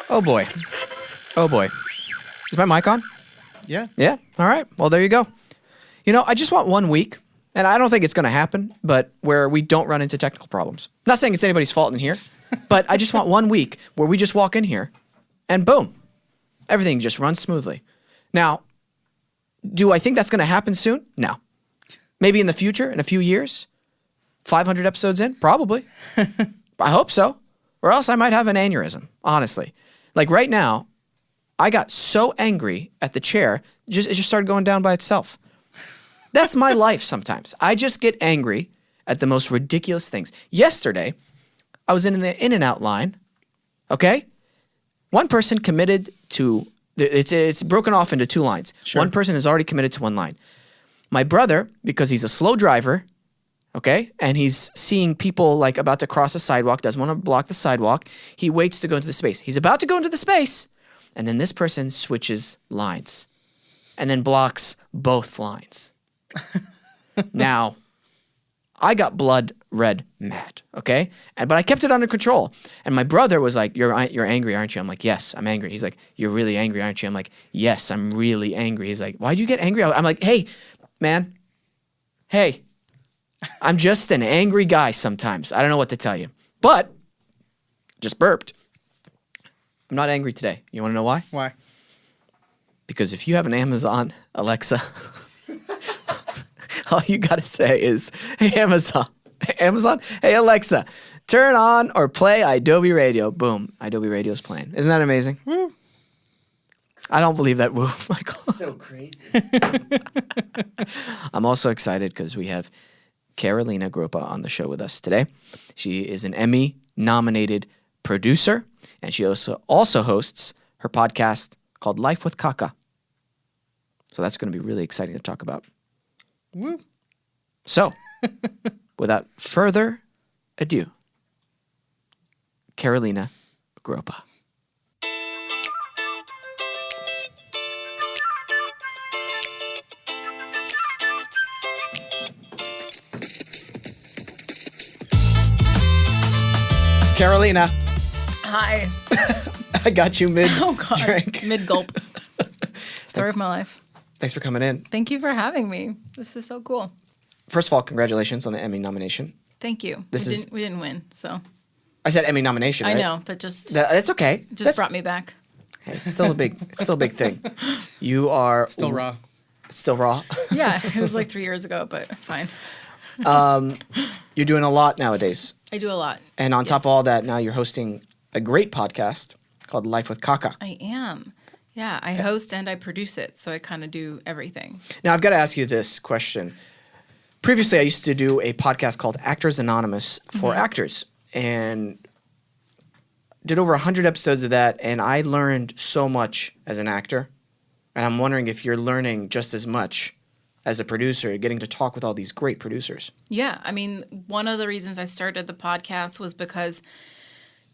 Oh boy. Oh boy. Is my mic on? Yeah. Yeah? All right. Well, there you go. You know, I just want 1 week, and I don't think it's going to happen, but where we don't run into technical problems. Not saying it's anybody's fault in here, but I just want 1 week where we just walk in here and boom, everything just runs smoothly. Now, do I think that's going to happen soon? No. Maybe in the future, in a few years? 500 episodes in? Probably. I hope so. Or else I might have an aneurysm, honestly. Like right now, I got so angry at the chair, it just started going down by itself. That's my life sometimes. I just get angry at the most ridiculous things. Yesterday, I was in the In-N-Out line, okay? One person committed to, it's broken off into 2 lines. Sure. One person has already committed to 1 line. My brother, because he's a slow driver, okay, and he's seeing people like about to cross the sidewalk, doesn't want to block the sidewalk, he waits to go into the space. He's about to go into the space, and then this person switches lines and then blocks both lines. Now, I got blood red mad, okay? But I kept it under control. And my brother was like, you're angry, aren't you? I'm like, yes, I'm angry. He's like, you're really angry, aren't you? I'm like, yes, I'm really angry. He's like, why'd you get angry? I'm like, hey, man, hey, I'm just an angry guy sometimes. I don't know what to tell you. But, just burped. I'm not angry today. You want to know why? Why? Because if you have an Amazon Alexa, all you got to say is, hey, Amazon, hey, Alexa, turn on or play Adobe Radio. Boom, Adobe Radio's playing. Isn't that amazing? Woo. I don't believe that woo, Michael. So crazy. I'm also excited because we have Karolina Grappa on the show with us today. She is an Emmy-nominated producer, and she also hosts her podcast called Life with Caca. So that's going to be really exciting to talk about. Woo. So, without further ado, Karolina Grappa. Karolina, Hi. I got you mid Oh, God. drink. Mid-gulp. Story of my life. Thanks for coming in. Thank you for having me. This is so cool. First of all, congratulations on the Emmy nomination. Thank you. We didn't win, so. I said Emmy nomination, right? I know, but That's okay. just brought me back. Hey, it's still a big thing. You are Still raw. Still raw. Yeah, it was like 3 years ago, but fine. You're doing a lot nowadays. I do a lot. And on top Yes. of all that, now you're hosting a great podcast called Life with Caca. I am. Yeah, I host and I produce it, so I kind of do everything. Now, I've got to ask you this question. Previously, I used to do a podcast called Actors Anonymous for actors, and did over 100 episodes of that, and I learned so much as an actor. And I'm wondering if you're learning just as much as a producer, getting to talk with all these great producers. Yeah, I mean, one of the reasons I started the podcast was because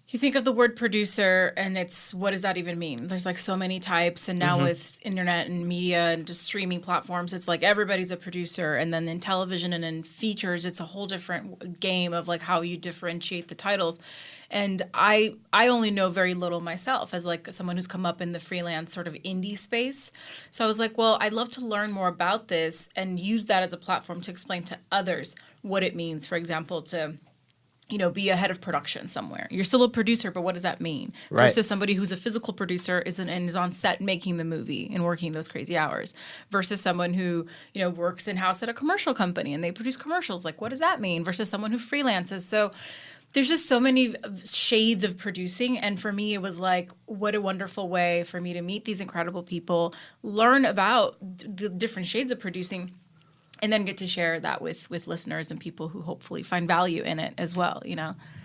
you think of the word producer and it's, what does that even mean? There's like so many types, and now with internet and media and just streaming platforms, it's like everybody's a producer. And then in television and in features, it's a whole different game of like how you differentiate the titles. And I only know very little myself as like someone who's come up in the freelance sort of indie space. So I was like, well, I'd love to learn more about this and use that as a platform to explain to others what it means, for example, to be a head of production somewhere. You're still a producer, but what does that mean? Right. Versus somebody who's a physical producer and is on set making the movie and working those crazy hours. Versus someone who, works in-house at a commercial company and they produce commercials. Like, what does that mean? Versus someone who freelances. So there's just so many shades of producing. And for me, it was like, what a wonderful way for me to meet these incredible people, learn about the different shades of producing, and then get to share that with listeners and people who hopefully find value in it as well,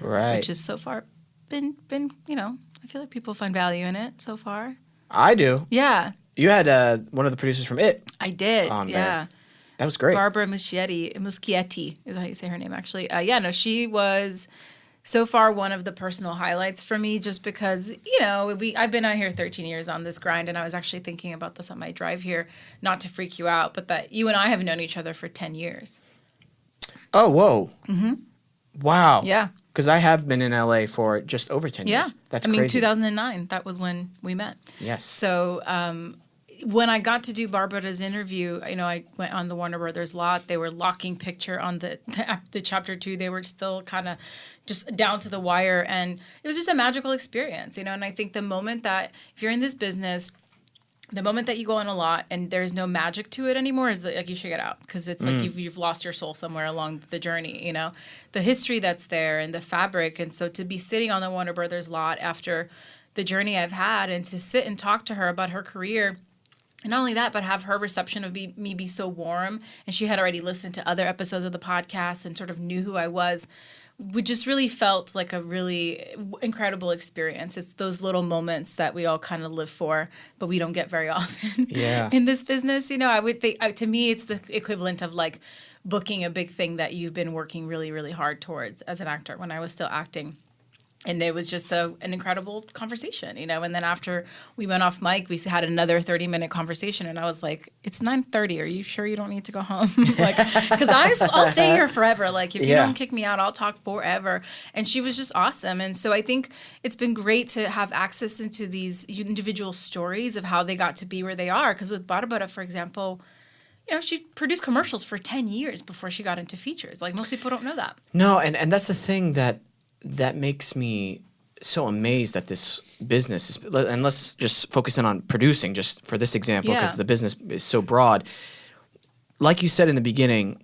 Right. Which has so far been, I feel like people find value in it so far. I do. Yeah, You had one of the producers from It I did. on Yeah. there. That was great. Barbara Muschietti is how you say her name, actually. She was so far one of the personal highlights for me, just because, I've been out here 13 years on this grind, and I was actually thinking about this on my drive here, not to freak you out, but that you and I have known each other for 10 years. Oh, whoa. Mm-hmm. Wow. Yeah. Because I have been in LA for just over 10 Yeah. years. That's I mean, crazy. 2009, that was when we met. Yes. So when I got to do Barbara's interview, I went on the Warner Brothers lot. They were locking picture on the chapter 2. They were still kind of just down to the wire. And it was just a magical experience, And I think the moment that, if you're in this business, the moment that you go on a lot and there's no magic to it anymore is like you should get out, because it's like you've lost your soul somewhere along the journey, the history that's there and the fabric. And so to be sitting on the Warner Brothers lot after the journey I've had and to sit and talk to her about her career, and not only that, but have her reception of me be so warm, and she had already listened to other episodes of the podcast and sort of knew who I was, we just really felt like a really incredible experience. It's those little moments that we all kind of live for, but we don't get very often in this business. I would think, to me, it's the equivalent of like booking a big thing that you've been working really, really hard towards as an actor when I was still acting. And it was just an incredible conversation, And then after we went off mic, we had another 30-minute conversation. And I was like, it's 9:30. Are you sure you don't need to go home? Because I'll stay here forever. Like, if you don't kick me out, I'll talk forever. And she was just awesome. And so I think it's been great to have access into these individual stories of how they got to be where they are. Because with Barbara, for example, she produced commercials for 10 years before she got into features. Like, most people don't know that. No, and that's the thing that makes me so amazed at this business. And let's just focus in on producing, just for this example, because the business is so broad. Like you said in the beginning,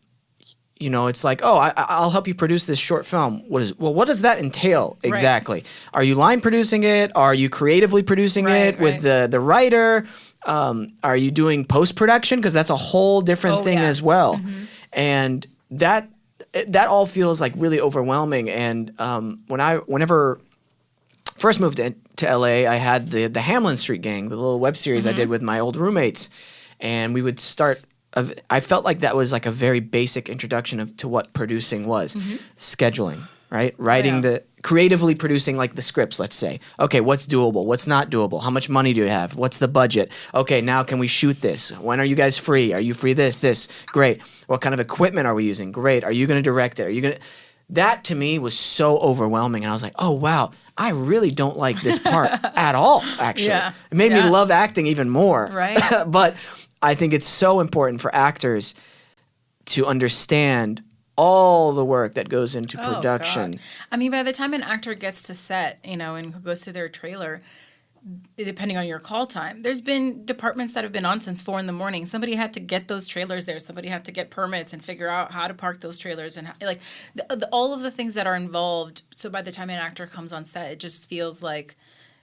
it's like, oh, I'll help you produce this short film. What does that entail exactly? Right. Are you line producing it? Are you creatively producing it with the writer? Are you doing post-production? Because that's a whole different thing as well. Mm-hmm. And that all feels like really overwhelming. And whenever first moved to LA, I had the Hamlin Street Gang, the little web series I did with my old roommates, and we would start. I felt like that was like a very basic introduction to what producing was, scheduling, right? Writing creatively producing like the scripts, let's say. Okay, what's doable? What's not doable? How much money do you have? What's the budget? Okay, now can we shoot this? When are you guys free? Are you free this? Great. What kind of equipment are we using? Great. Are you going to direct it? That to me was so overwhelming. And I was like, oh, wow, I really don't like this part at all, actually. Yeah. It made me love acting even more. Right. But I think it's so important for actors to understand all the work that goes into production. God. I mean, by the time an actor gets to set, and goes to their trailer, depending on your call time, there's been departments that have been on since 4 a.m. Somebody had to get those trailers there. Somebody had to get permits and figure out how to park those trailers and all of the things that are involved. So by the time an actor comes on set, it just feels like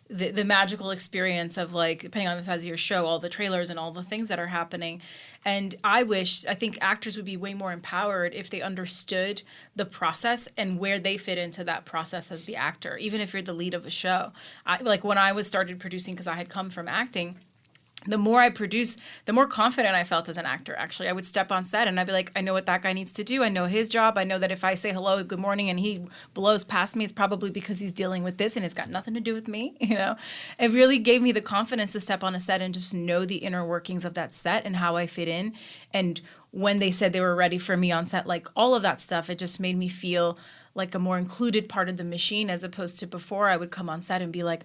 the magical experience of, like, depending on the size of your show, all the trailers and all the things that are happening. And I think actors would be way more empowered if they understood the process and where they fit into that process as the actor, even if you're the lead of a show. When I started producing, because I had come from acting, the more I produced, the more confident I felt as an actor, actually. I would step on set and I'd be like, I know what that guy needs to do. I know his job. I know that if I say hello, good morning, and he blows past me, it's probably because he's dealing with this and it's got nothing to do with me, It really gave me the confidence to step on a set and just know the inner workings of that set and how I fit in. And when they said they were ready for me on set, like all of that stuff, it just made me feel like a more included part of the machine, as opposed to before I would come on set and be like,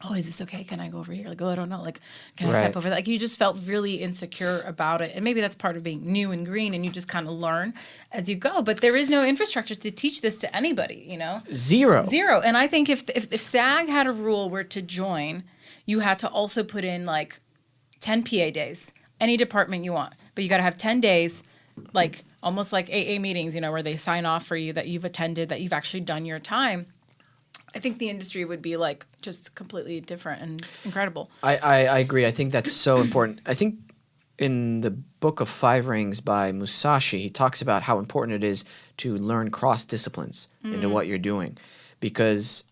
oh, is this okay? Can I go over here? Like, oh, I don't know. Like, can I step over? Like, you just felt really insecure about it. And maybe that's part of being new and green, and you just kind of learn as you go. But there is no infrastructure to teach this to anybody, Zero. And I think if SAG had a rule where to join, you had to also put in, like, 10 PA days, any department you want. But you got to have 10 days, like, almost like AA meetings, where they sign off for you that you've attended, that you've actually done your time. I think the industry would be like just completely different and incredible. I agree. I think that's so important. I think in the book of 5 Rings by Musashi, he talks about how important it is to learn cross disciplines into what you're doing, because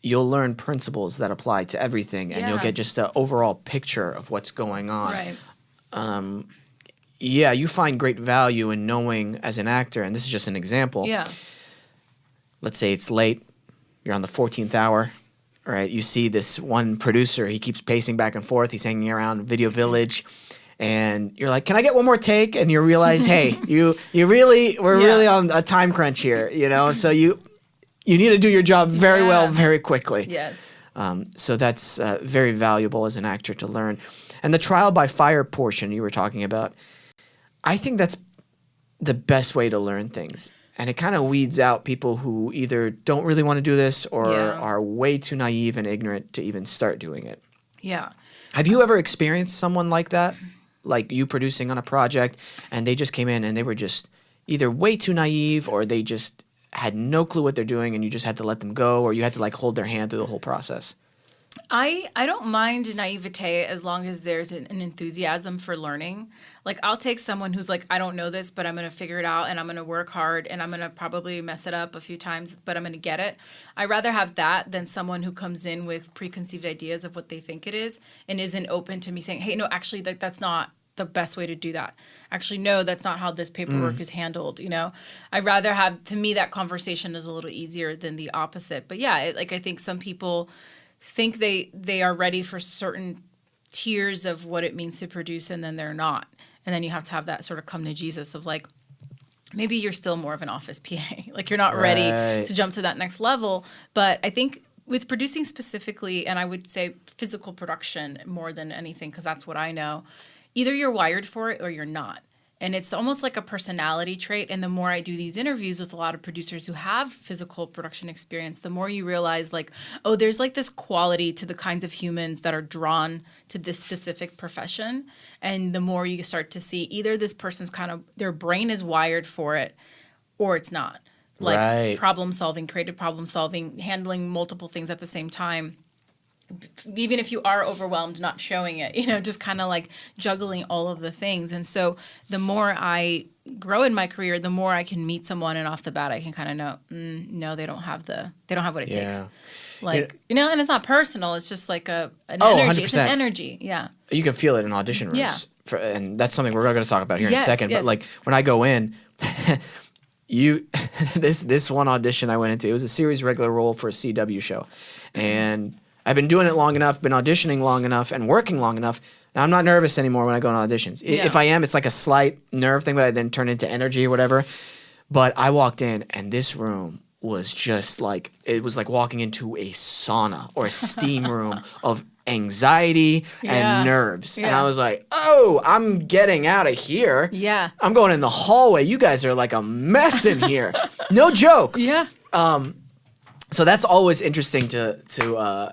you'll learn principles that apply to everything, and you'll get just an overall picture of what's going on. Right. You find great value in knowing as an actor, and this is just an example. Yeah. Let's say it's late. You're on the 14th hour, right? You see this one producer, he keeps pacing back and forth. He's hanging around Video Village, and you're like, can I get one more take? And you realize, hey, we're really on a time crunch here, so you need to do your job very well, very quickly. Yes. So that's very valuable as an actor to learn. And the trial by fire portion you were talking about, I think that's the best way to learn things. And it kind of weeds out people who either don't really want to do this or are way too naive and ignorant to even start doing it. Yeah. Have you ever experienced someone like that? Like you producing on a project and they just came in and they were just either way too naive or they just had no clue what they're doing and you just had to let them go or you had to like hold their hand through the whole process? I don't mind naivete as long as there's an enthusiasm for learning. Like I'll take someone who's like, I don't know this, but I'm going to figure it out and I'm going to work hard and I'm going to probably mess it up a few times, but I'm going to get it. I'd rather have that than someone who comes in with preconceived ideas of what they think it is and isn't open to me saying, hey, no, actually that's not the best way to do that. Actually, no, that's not how this paperwork is handled. I'd rather have, to me, that conversation is a little easier than the opposite. But yeah, I think some people think they are ready for certain tiers of what it means to produce and then they're not. And then you have to have that sort of come to Jesus of like, maybe you're still more of an office PA. Like you're not ready to jump to that next level. But I think with producing specifically, and I would say physical production more than anything, because that's what I know, either you're wired for it or you're not. And it's almost like a personality trait. And the more I do these interviews with a lot of producers who have physical production experience, the more you realize like, oh, there's like this quality to the kinds of humans that are drawn to this specific profession. And the more you start to see either this person's their brain is wired for it or it's not. Like problem solving, creative problem solving, handling multiple things at the same time. Even if you are overwhelmed, not showing it, just kind of like juggling all of the things. And so the more I grow in my career, the more I can meet someone and off the bat, I can kind of know, no, they don't have what it takes. Like, and it's not personal. It's just like an energy. 100%. It's an energy. Yeah. You can feel it in audition rooms. Yeah. And that's something we're going to talk about here in a second. Yes. But like when I go in, this one audition I went into, it was a series regular role for a CW show. And I've been doing it long enough, been auditioning long enough, and working long enough. Now I'm not nervous anymore when I go on auditions. Yeah. If I am, it's like a slight nerve thing, but I then turn into energy or whatever. But I walked in, and this room was just like, it was like walking into a sauna or a steam room of anxiety and nerves. Yeah. And I was like, oh, I'm getting out of here. Yeah. I'm going in the hallway. You guys are like a mess in here. No joke. Yeah. So that's always interesting to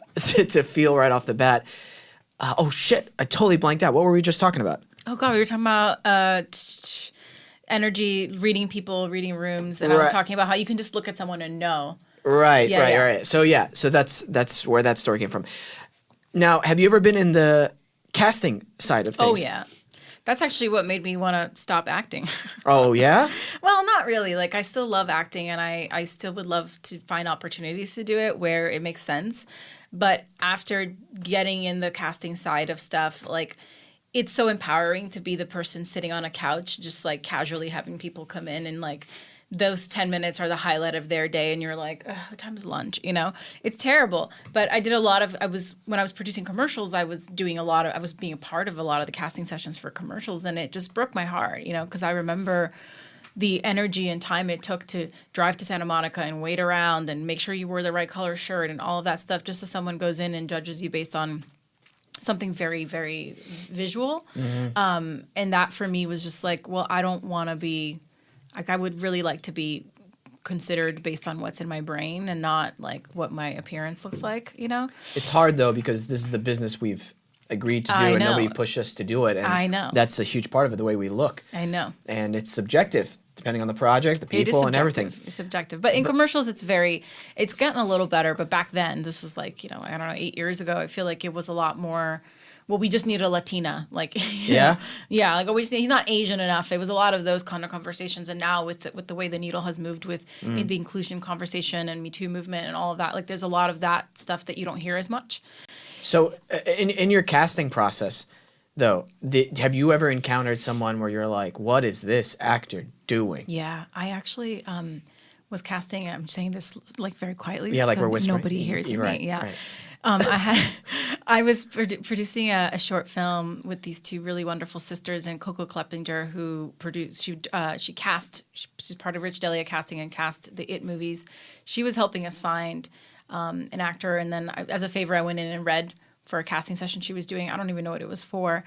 feel right off the bat. Oh shit! I totally blanked out. What were we just talking about? Oh god, we were talking about energy, reading people, reading rooms, and I was talking about how you can just look at someone and know. Right. So that's where that story came from. Now, have you ever been in the casting side of things? Oh yeah. That's actually what made me want to stop acting. Oh, yeah? Well, not really. Like, I still love acting, and I still would love to find opportunities to do it where it makes sense. But after getting in the casting side of stuff, like, it's so empowering to be the person sitting on a couch, just, like, casually having people come in and, like, those 10 minutes are the highlight of their day and you're like, what time is lunch? It's terrible. But I did when I was producing commercials, I was being a part of a lot of the casting sessions for commercials, and it just broke my heart, because I remember the energy and time it took to drive to Santa Monica and wait around and make sure you wore the right color shirt and all of that stuff just so someone goes in and judges you based on something very, very visual. Mm-hmm. And that for me was just like, well, I don't want to be... Like, I would really like to be considered based on what's in my brain and not, like, what my appearance looks like, It's hard, though, because this is the business we've agreed to do, and nobody pushed us to do it. And I know. That's a huge part of it, the way we look. I know. And it's subjective, depending on the project, the people, and everything. It's subjective. But in commercials, it's gotten a little better. But back then, this is like, I don't know, 8 years ago, I feel like it was a lot more... Well, we just need a Latina, like yeah, like he's not Asian enough. It was a lot of those kind of conversations, and now with the way the needle has moved with the inclusion conversation and Me Too movement and all of that, like there's a lot of that stuff that you don't hear as much. So, in your casting process, though, have you ever encountered someone where you're like, "What is this actor doing?" Yeah, I actually was casting. I'm saying this like very quietly, yeah, like so we're whispering. Nobody hears me. Right, yeah. Right. I I was producing a short film with these two really wonderful sisters, and Coco Kleppinger, who produced. She's part of Rich Delia Casting and cast the It movies. She was helping us find an actor, and then as a favor, I went in and read for a casting session she was doing. I don't even know what it was for,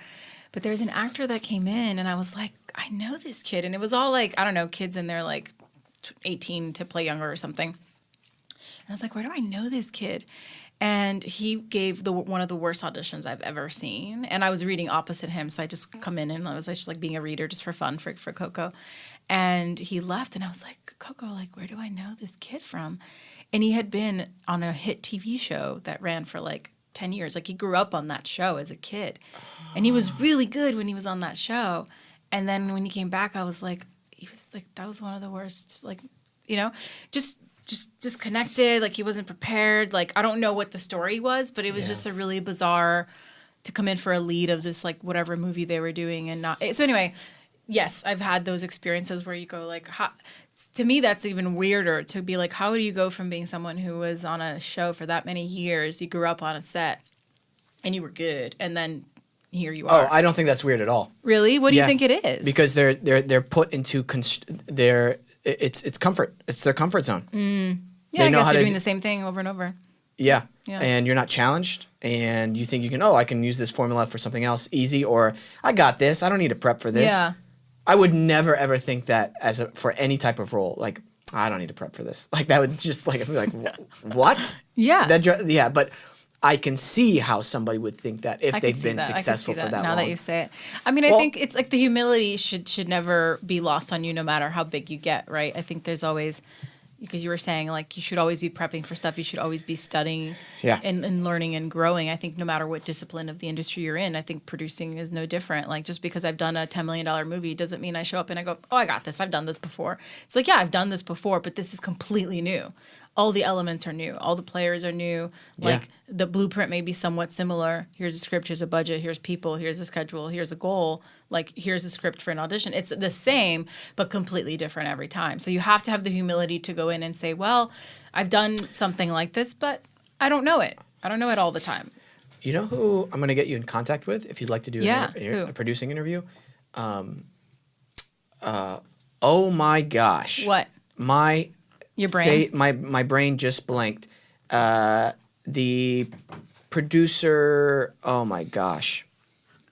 but there was an actor that came in, and I was like, I know this kid, and it was all like, I don't know, kids in their like 18 to play younger or something. And I was like, where do I know this kid? And he gave one of the worst auditions I've ever seen. And I was reading opposite him, so I just come in and I was just like being a reader just for fun for Coco. And he left, and I was like, Coco, like, where do I know this kid from? And he had been on a hit TV show that ran for like 10 years. Like, he grew up on that show as a kid. And he was really good when he was on that show. And then when he came back, I was like, that was one of the worst, like, you know, just disconnected. Like, he wasn't prepared. Like, I don't know what the story was, but it was just a really bizarre to come in for a lead of this, like, whatever movie they were doing and not. So anyway, yes, I've had those experiences where you go like, to me, that's even weirder to be like, how do you go from being someone who was on a show for that many years, you grew up on a set and you were good, and then here you are. Oh, I don't think that's weird at all. Really? What do you think it is? Because they're put into it's comfort. It's their comfort zone. Yeah, I guess they're doing the same thing over and over. Yeah. And you're not challenged, and you think you can, I can use this formula for something else easy, or I got this. I don't need to prep for this. Yeah. I would never ever think that for any type of role. Like, I don't need to prep for this. Like, that would just like, I'd be like, what? Yeah. But I can see how somebody would think that if they've been successful for that long. Now that you say it. I mean, I think it's like the humility should never be lost on you no matter how big you get, right? I think there's always, because you were saying, like, you should always be prepping for stuff. You should always be studying and learning and growing. I think no matter what discipline of the industry you're in, I think producing is no different. Like, just because I've done a $10 million movie doesn't mean I show up and I go, oh, I got this. I've done this before. It's like, yeah, I've done this before, but this is completely new. All the elements are new. All the players are new. Like, the blueprint may be somewhat similar. Here's a script, here's a budget, here's people, here's a schedule, here's a goal. Like, here's a script for an audition. It's the same, but completely different every time. So you have to have the humility to go in and say, well, I've done something like this, but I don't know it. I don't know it all the time. You know who I'm going to get you in contact with if you'd like to do a producing interview? Oh my gosh. What? Your brain? My brain just blanked. The producer, oh my gosh.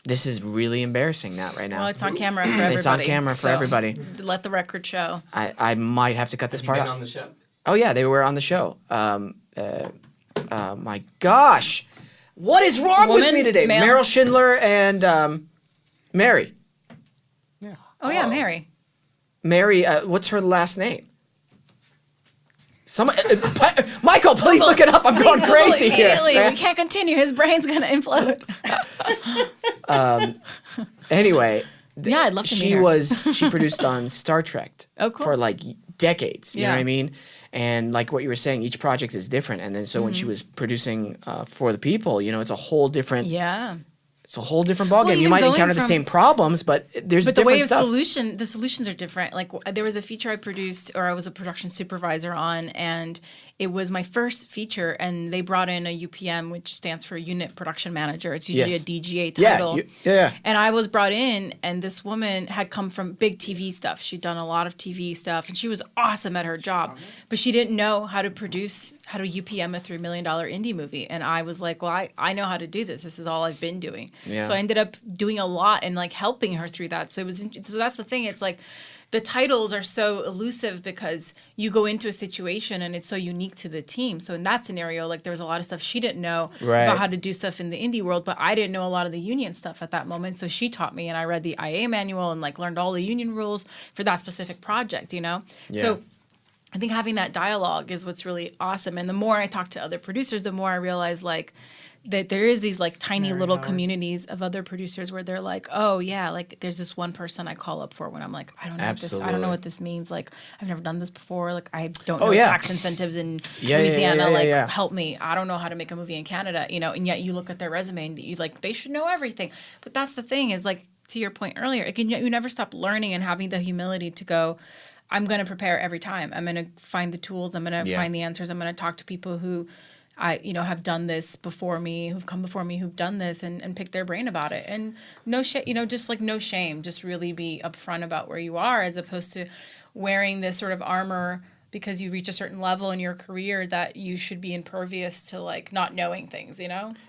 This is really embarrassing right now. Well, it's on camera for everybody. It's on camera for everybody. Let the record show. I might have to cut this part out. Have you been on the show? Oh, yeah, they were on the show. My gosh. What is wrong with me today? Male? Meryl Schindler and Mary. Yeah. Oh, yeah, Mary. Mary, what's her last name? Michael, please look it up. I'm going crazy here. We can't continue. His brain's going to implode. Anyway, I'd love to meet her. She produced on Star Trek for like decades. You know what I mean? And like what you were saying, each project is different. And then so when she was producing for the people, it's a whole different. Yeah. It's a whole different ballgame. Well, you might encounter the same problems, but there's different the way of stuff. the solutions are different. Like, there was a feature I produced, or I was a production supervisor on, and it was my first feature, and they brought in a UPM, which stands for Unit Production Manager. It's usually a DGA title. Yeah. And I was brought in, and this woman had come from big TV stuff. She'd done a lot of TV stuff, and she was awesome at her job. But she didn't know how to UPM a $3 million indie movie. And I was like, well, I know how to do this. This is all I've been doing. Yeah. So I ended up doing a lot and like helping her through that. So that's the thing. It's like, the titles are so elusive because you go into a situation and it's so unique to the team. So in that scenario, like, there was a lot of stuff she didn't know about how to do stuff in the indie world, but I didn't know a lot of the union stuff at that moment. So she taught me, and I read the IA manual and like learned all the union rules for that specific project, Yeah. So I think having that dialogue is what's really awesome. And the more I talk to other producers, the more I realize like that there is these like tiny little communities of other producers where they're like, oh yeah, like there's this one person I call up for when I'm like, I don't know what this means. Like, I've never done this before. Like, I don't know tax incentives in Louisiana. Help me. I don't know how to make a movie in Canada, and yet you look at their resume and you like, they should know everything. But that's the thing is, like, to your point earlier, you never stop learning and having the humility to go, I'm going to prepare every time. I'm going to find the tools. I'm going to find the answers. I'm going to talk to people who have done this before me, who've come before me, who've done this, and pick their brain about it. And no shame, just like no shame, just really be upfront about where you are, as opposed to wearing this sort of armor because you reach a certain level in your career that you should be impervious to like not knowing things,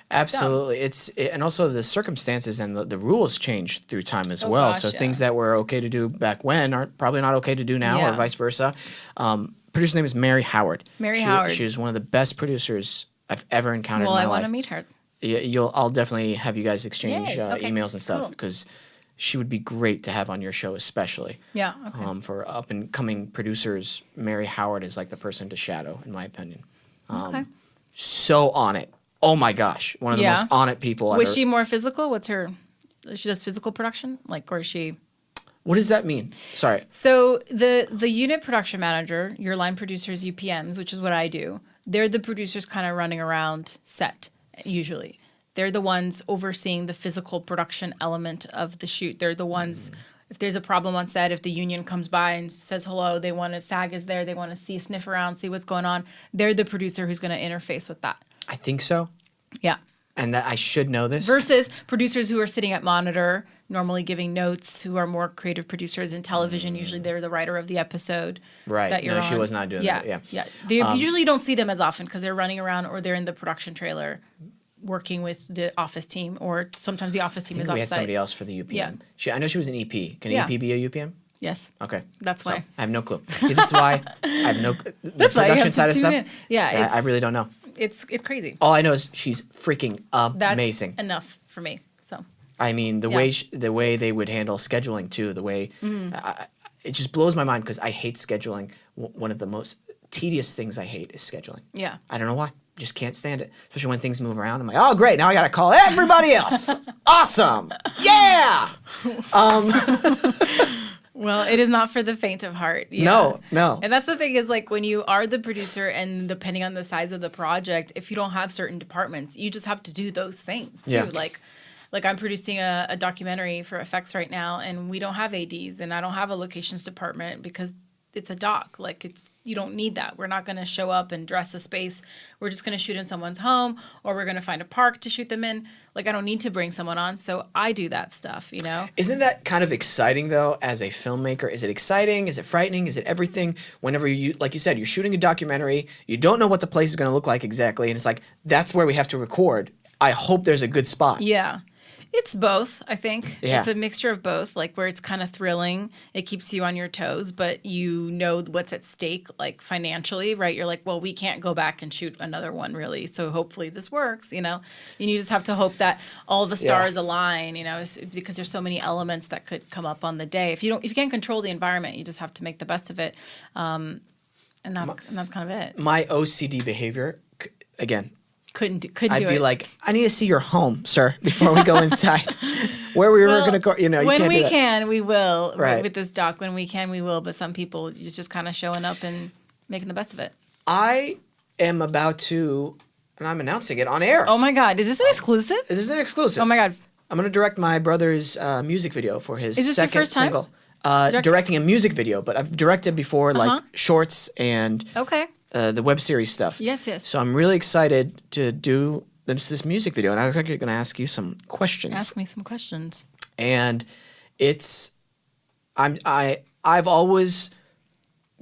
Absolutely. And also the circumstances and the rules change through time as well. Gosh, so things that were okay to do back when are probably not okay to do now, or vice versa. Producer's name is Mary Howard. Howard. She was one of the best producers I've ever encountered in my life. Well, I want to meet her. Yeah, I'll definitely have you guys exchange Okay, emails and stuff, because she would be great to have on your show, especially. Yeah. Okay. For up and coming producers, Mary Howard is like the person to shadow, in my opinion. Okay. So on it. Oh my gosh, one of the most on it people. Was she more physical? She does physical production, or is she? What does that mean? Sorry. So the unit production manager, your line producers, UPMs, which is what I do. They're the producers kind of running around set usually. They're the ones overseeing the physical production element of the shoot. They're the ones, if there's a problem on set, if the union comes by and says hello, they want to, SAG is there, they want to sniff around, see what's going on. They're the producer who's going to interface with that. I think so. Yeah. And that I should know this. Versus producers who are sitting at monitor, normally giving notes, who are more creative producers in television. Usually they're the writer of the episode. Right. That you're no, on. she was not doing that. Yeah. Yeah. They usually don't see them as often because they're running around or they're in the production trailer working with the office team, or sometimes the office team is We had offsite. somebody else for the UPM. Yeah. I know she was an EP. Can an EP be a UPM? Yes. Okay. That's why. So, I have no clue. See, this is why I have no the That's why you production have to side of tune stuff. in. Yeah. I really don't know. It's crazy. All I know is she's freaking amazing. That's enough for me. So. I mean, the way they would handle scheduling too, the way it just blows my mind, because I hate scheduling. One of the most tedious things I hate is scheduling. Yeah. I don't know why. Just can't stand it. Especially when things move around. I'm like, oh great, now I gotta call everybody else. Awesome. Yeah. Well, it is not for the faint of heart. Yeah. No. And that's the thing is, like, when you are the producer and depending on the size of the project, if you don't have certain departments, you just have to do those things too. Yeah. Like I'm producing a documentary for effects right now, and we don't have ADs, and I don't have a locations department because it's a doc. Like, you don't need that. We're not going to show up and dress a space. We're just going to shoot in someone's home, or we're going to find a park to shoot them in. Like, I don't need to bring someone on, so I do that stuff, Isn't that kind of exciting, though, as a filmmaker? Is it exciting? Is it frightening? Is it everything? Whenever you, like you said, you're shooting a documentary, you don't know what the place is going to look like exactly, and it's like, that's where we have to record. I hope there's a good spot. Yeah. It's both, I think. Yeah. It's a mixture of both, like where it's kind of thrilling. It keeps you on your toes, but you know what's at stake, like financially, right? You're like, well, we can't go back and shoot another one, really. So hopefully this works, And you just have to hope that all the stars align, because there's so many elements that could come up on the day. If you can't control the environment, you just have to make the best of it. And that's kind of it. My OCD behavior, again, Couldn't do I'd it. be like, I need to see your home, sir, before we go inside. Where we were going to go, you when can't do we that. can, we will. Right. With this doc, when we can, we will. But some people, it's just kind of showing up and making the best of it. I am about to, and I'm announcing it on air. Oh my God, is this an exclusive? This is an exclusive. Oh my God. I'm going to direct my brother's music video for his Is this your second first time? single. Directing a music video, but I've directed before, like shorts and Okay. The web series stuff. Yes. So I'm really excited to do this music video, and I was actually going to ask you some questions. Ask me some questions. And I've always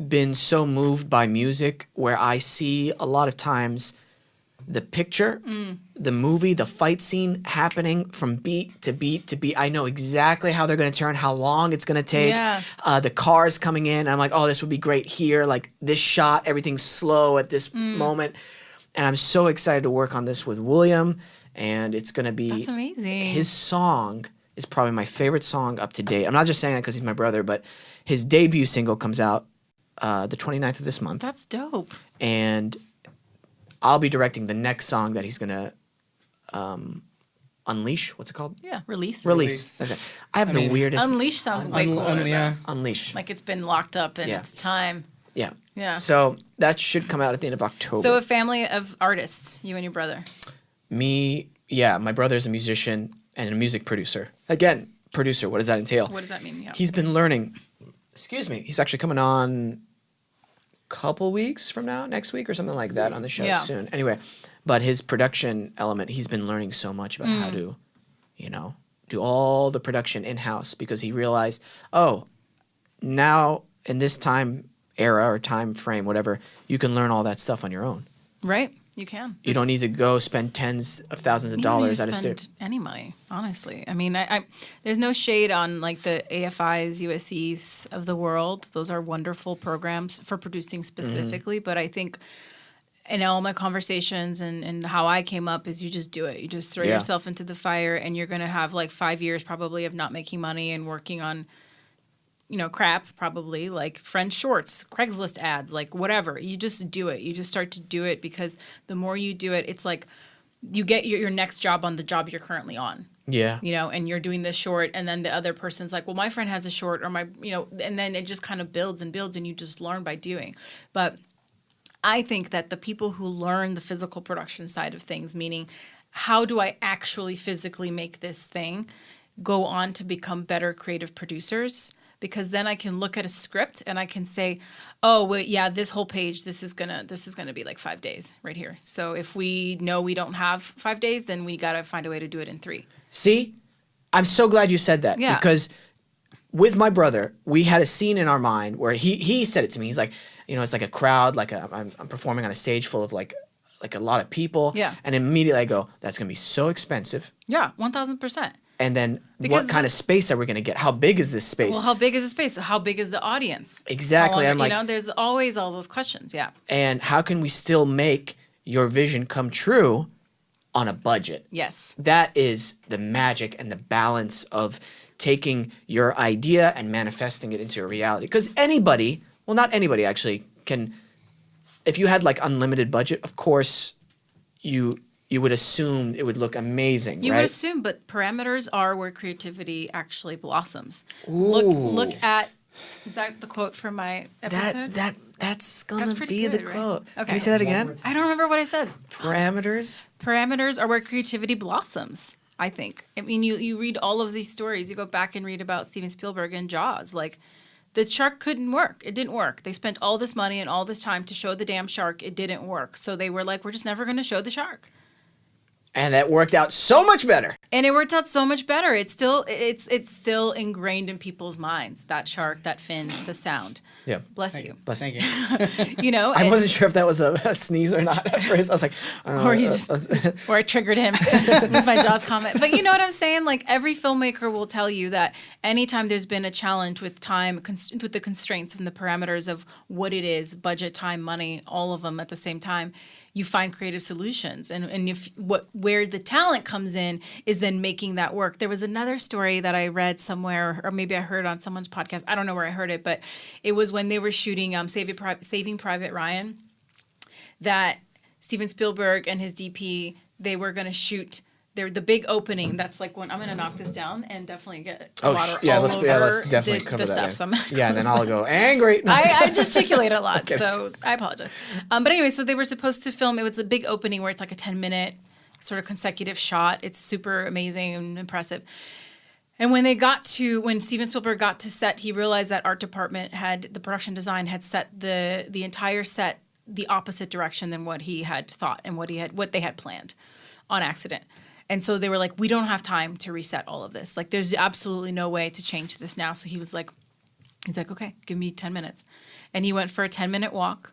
been so moved by music, where I see a lot of times the picture, the movie, the fight scene happening from beat to beat to beat. I know exactly how they're going to turn, how long it's going to take. Yeah. The cars coming in, and I'm like, oh, this would be great here. Like this shot, everything's slow at this moment. And I'm so excited to work on this with William, and it's going to be... That's amazing. His song is probably my favorite song up to date. I'm not just saying that because he's my brother, but his debut single comes out the 29th of this month. That's dope. And I'll be directing the next song that he's going to unleash. What's it called? Yeah, release. Okay. I have the weirdest... Unleash sounds way cooler. Yeah. Unleash. Like it's been locked up and Yeah. it's time. Yeah. Yeah. So that should come out at the end of October. So a family of artists, you and your brother. My brother's a musician and a music producer. Again, producer, what does that entail? What does that mean? Yeah. He's been learning. Excuse me. He's actually coming on couple weeks from now, next week or something like that on the show Yeah. soon. Anyway, but his production element, he's been learning so much about how to, you know, do all the production in-house because he realized, oh, now in this time era or time frame, whatever, you can learn all that stuff on your own. Right. You can. You don't need to go spend tens of thousands of dollars at a studio. Spend any money, honestly. I mean, I there's no shade on like the AFIs, USCs of the world. Those are wonderful programs for producing specifically. But I think in all my conversations and how I came up is you just do it. You just throw yourself into the fire, and you're going to have like 5 years probably of not making money and working on, you know, crap, probably like French shorts, Craigslist ads, like whatever. You just do it. You just start to do it because the more you do it, it's like you get your next job on the job you're currently on. Yeah. You know, and you're doing this short, and then the other person's like, well, my friend has a short, or my, you know, and then it just kind of builds and builds, and you just learn by doing. But I think that the people who learn the physical production side of things, meaning how do I actually physically make this thing, go on to become better creative producers. Because then I can look at a script and I can say, oh, wait, yeah, this whole page, this is gonna be like 5 days right here. So if we know we don't have 5 days, then we gotta find a way to do it in 3. See, I'm so glad you said that because with my brother, we had a scene in our mind where he said it to me. He's like, you know, it's like a crowd, like I'm performing on a stage full of like a lot of people. Yeah. And immediately I go, that's gonna be so expensive. Yeah, 1,000%. And then Because what kind of space are we going to get? How big is this space? Well, how big is the space? How big is the audience? Exactly. I'm like, you know, there's always all those questions. Yeah. And how can we still make your vision come true on a budget? Yes. That is the magic and the balance of taking your idea and manifesting it into a reality. Because anybody, well, not anybody actually, can, if you had like unlimited budget, of course you would assume it would look amazing, right? You would assume, but parameters are where creativity actually blossoms. Ooh. Look at, is that the quote from my episode? That's gonna That's pretty be the good, right? quote. Okay. Can you say that again? I don't remember what I said. Parameters? Parameters are where creativity blossoms, I think. I mean, you read all of these stories. You go back and read about Steven Spielberg and Jaws. Like, the shark couldn't work. It didn't work. They spent all this money and all this time to show the damn shark. It didn't work. So they were like, we're just never going to show the shark. And that worked out so much better. And it worked out so much better. It's still ingrained in people's minds. That shark, that fin, the sound. Yeah. Bless you. Thank you. You know, I wasn't sure if that was a sneeze or not at first. I was like, I don't know. or you just, or I triggered him with my Jaws comment. But you know what I'm saying? Like, every filmmaker will tell you that anytime there's been a challenge with time, with the constraints and the parameters of what it is, budget, time, money, all of them at the same time, you find creative solutions. And if where the talent comes in is then making that work. There was another story that I read somewhere, or maybe I heard on someone's podcast. I don't know where I heard it, but it was when they were shooting Saving Private Ryan, that Steven Spielberg and his DP, they were going to shoot the big opening. That's like when I'm going to knock this down and definitely get water all over let's definitely cover the that. stuff. Yeah, and then I'll go angry. No. I gesticulate a lot, so I apologize. But anyway, so they were supposed to film. It was a big opening where it's like a 10-minute sort of consecutive shot. It's super amazing and impressive. And when Steven Spielberg got to set, he realized that art department the production design had set the entire set the opposite direction than what he had thought and what they had planned on accident. And so they were like, we don't have time to reset all of this. Like, there's absolutely no way to change this now. So he's like, okay, give me 10 minutes. And he went for a 10-minute walk.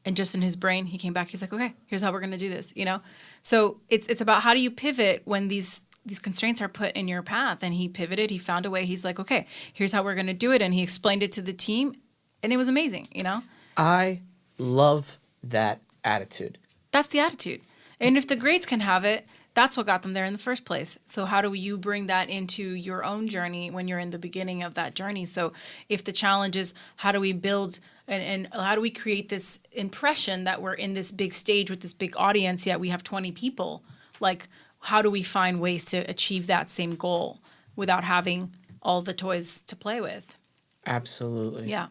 And just in his brain, he came back. He's like, okay, here's how we're going to do this, you know? So it's about how do you pivot when these constraints are put in your path. And he pivoted. He found a way. He's like, okay, here's how we're going to do it. And he explained it to the team. And it was amazing, you know? I love that attitude. That's the attitude. And if the greats can have it, that's what got them there in the first place. So how do you bring that into your own journey when you're in the beginning of that journey? So if the challenge is how do we build and how do we create this impression that we're in this big stage with this big audience, yet we have 20 people, like how do we find ways to achieve that same goal without having all the toys to play with? Absolutely. Yeah.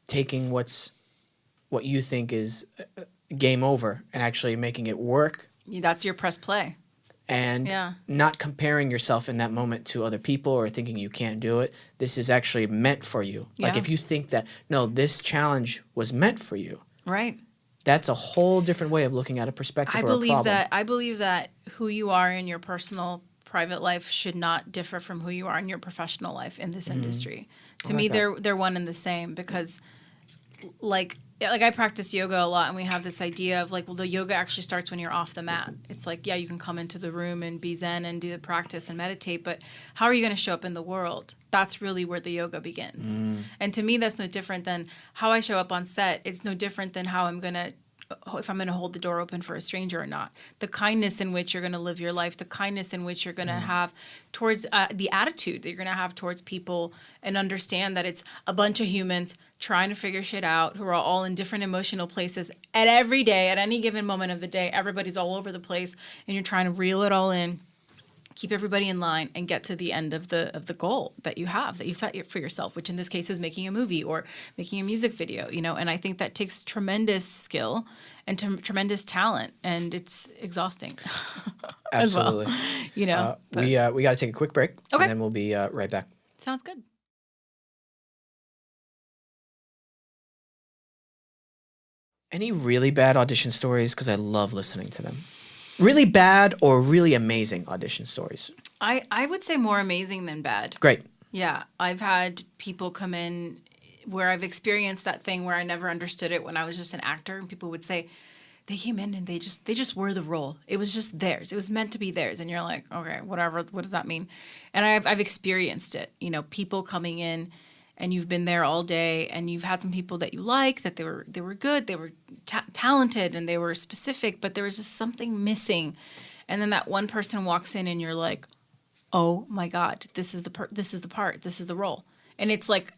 Taking what you think is game over and actually making it work. That's your press play. and not comparing yourself in that moment to other people or thinking you can't do it. This is actually meant for you. Like if you think that, no, this challenge was meant for you. Right. That's a whole different way of looking at a perspective or a problem. I believe that who you are in your personal private life should not differ from who you are in your professional life in this industry. To me, they're one and the same, because like I practice yoga a lot, and we have this idea of like, well, the yoga actually starts when you're off the mat. It's like, yeah, you can come into the room and be zen and do the practice and meditate, but how are you going to show up in the world? That's really where the yoga begins. And to me, that's no different than how I show up on set. It's no different than how if I'm going to hold the door open for a stranger or not. The kindness in which you're going to live your life, the kindness in which you're going to have towards the attitude that you're going to have towards people, and understand that it's a bunch of humans trying to figure shit out who are all in different emotional places at every day, at any given moment of the day. Everybody's all over the place, and you're trying to reel it all in, keep everybody in line, and get to the end of the goal that you have, that you've set for yourself, which in this case is making a movie or making a music video, and I think that takes tremendous skill and tremendous talent, and it's exhausting. Absolutely. We got to take a quick break, okay, and then we'll be right back. Sounds good. Any really bad audition stories? Because I love listening to them. Really bad or really amazing audition stories? I would say more amazing than bad. Great. Yeah. I've had people come in where I've experienced that thing where I never understood it when I was just an actor, and people would say they came in and they just were the role. It was just theirs. It was meant to be theirs. And you're like, okay, whatever. What does that mean? And I've experienced it. People coming in, and you've been there all day, and you've had some people that you like, that they were good, they were talented, and they were specific, but there was just something missing. And then that one person walks in, and you're like, oh my God, this is the part, this is the role. And it's like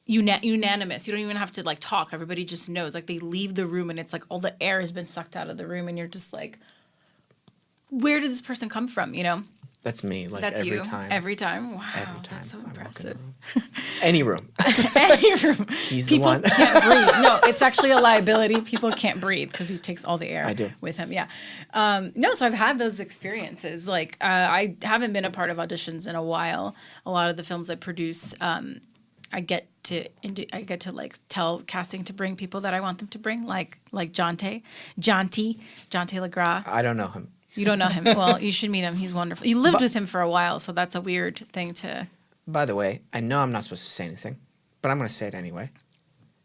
unanimous. You don't even have to like talk. Everybody just knows. Like they leave the room, and it's like all the air has been sucked out of the room, and you're just like, where did this person come from? That's me. Like that's every you. time. Every time. Wow. Every time. That's so impressive. Any room. Any room. He's People the one. can't breathe. No, it's actually a liability. People can't breathe because he takes all the air with him. Yeah. No, so I've had those experiences. Like I haven't been a part of auditions in a while. A lot of the films I produce, I get to like tell casting to bring people that I want them to bring, like Jonte LaGras. I don't know him. You don't know him. Well, you should meet him. He's wonderful. You lived with him for a while, so that's a weird thing to... By the way, I know I'm not supposed to say anything, but I'm going to say it anyway.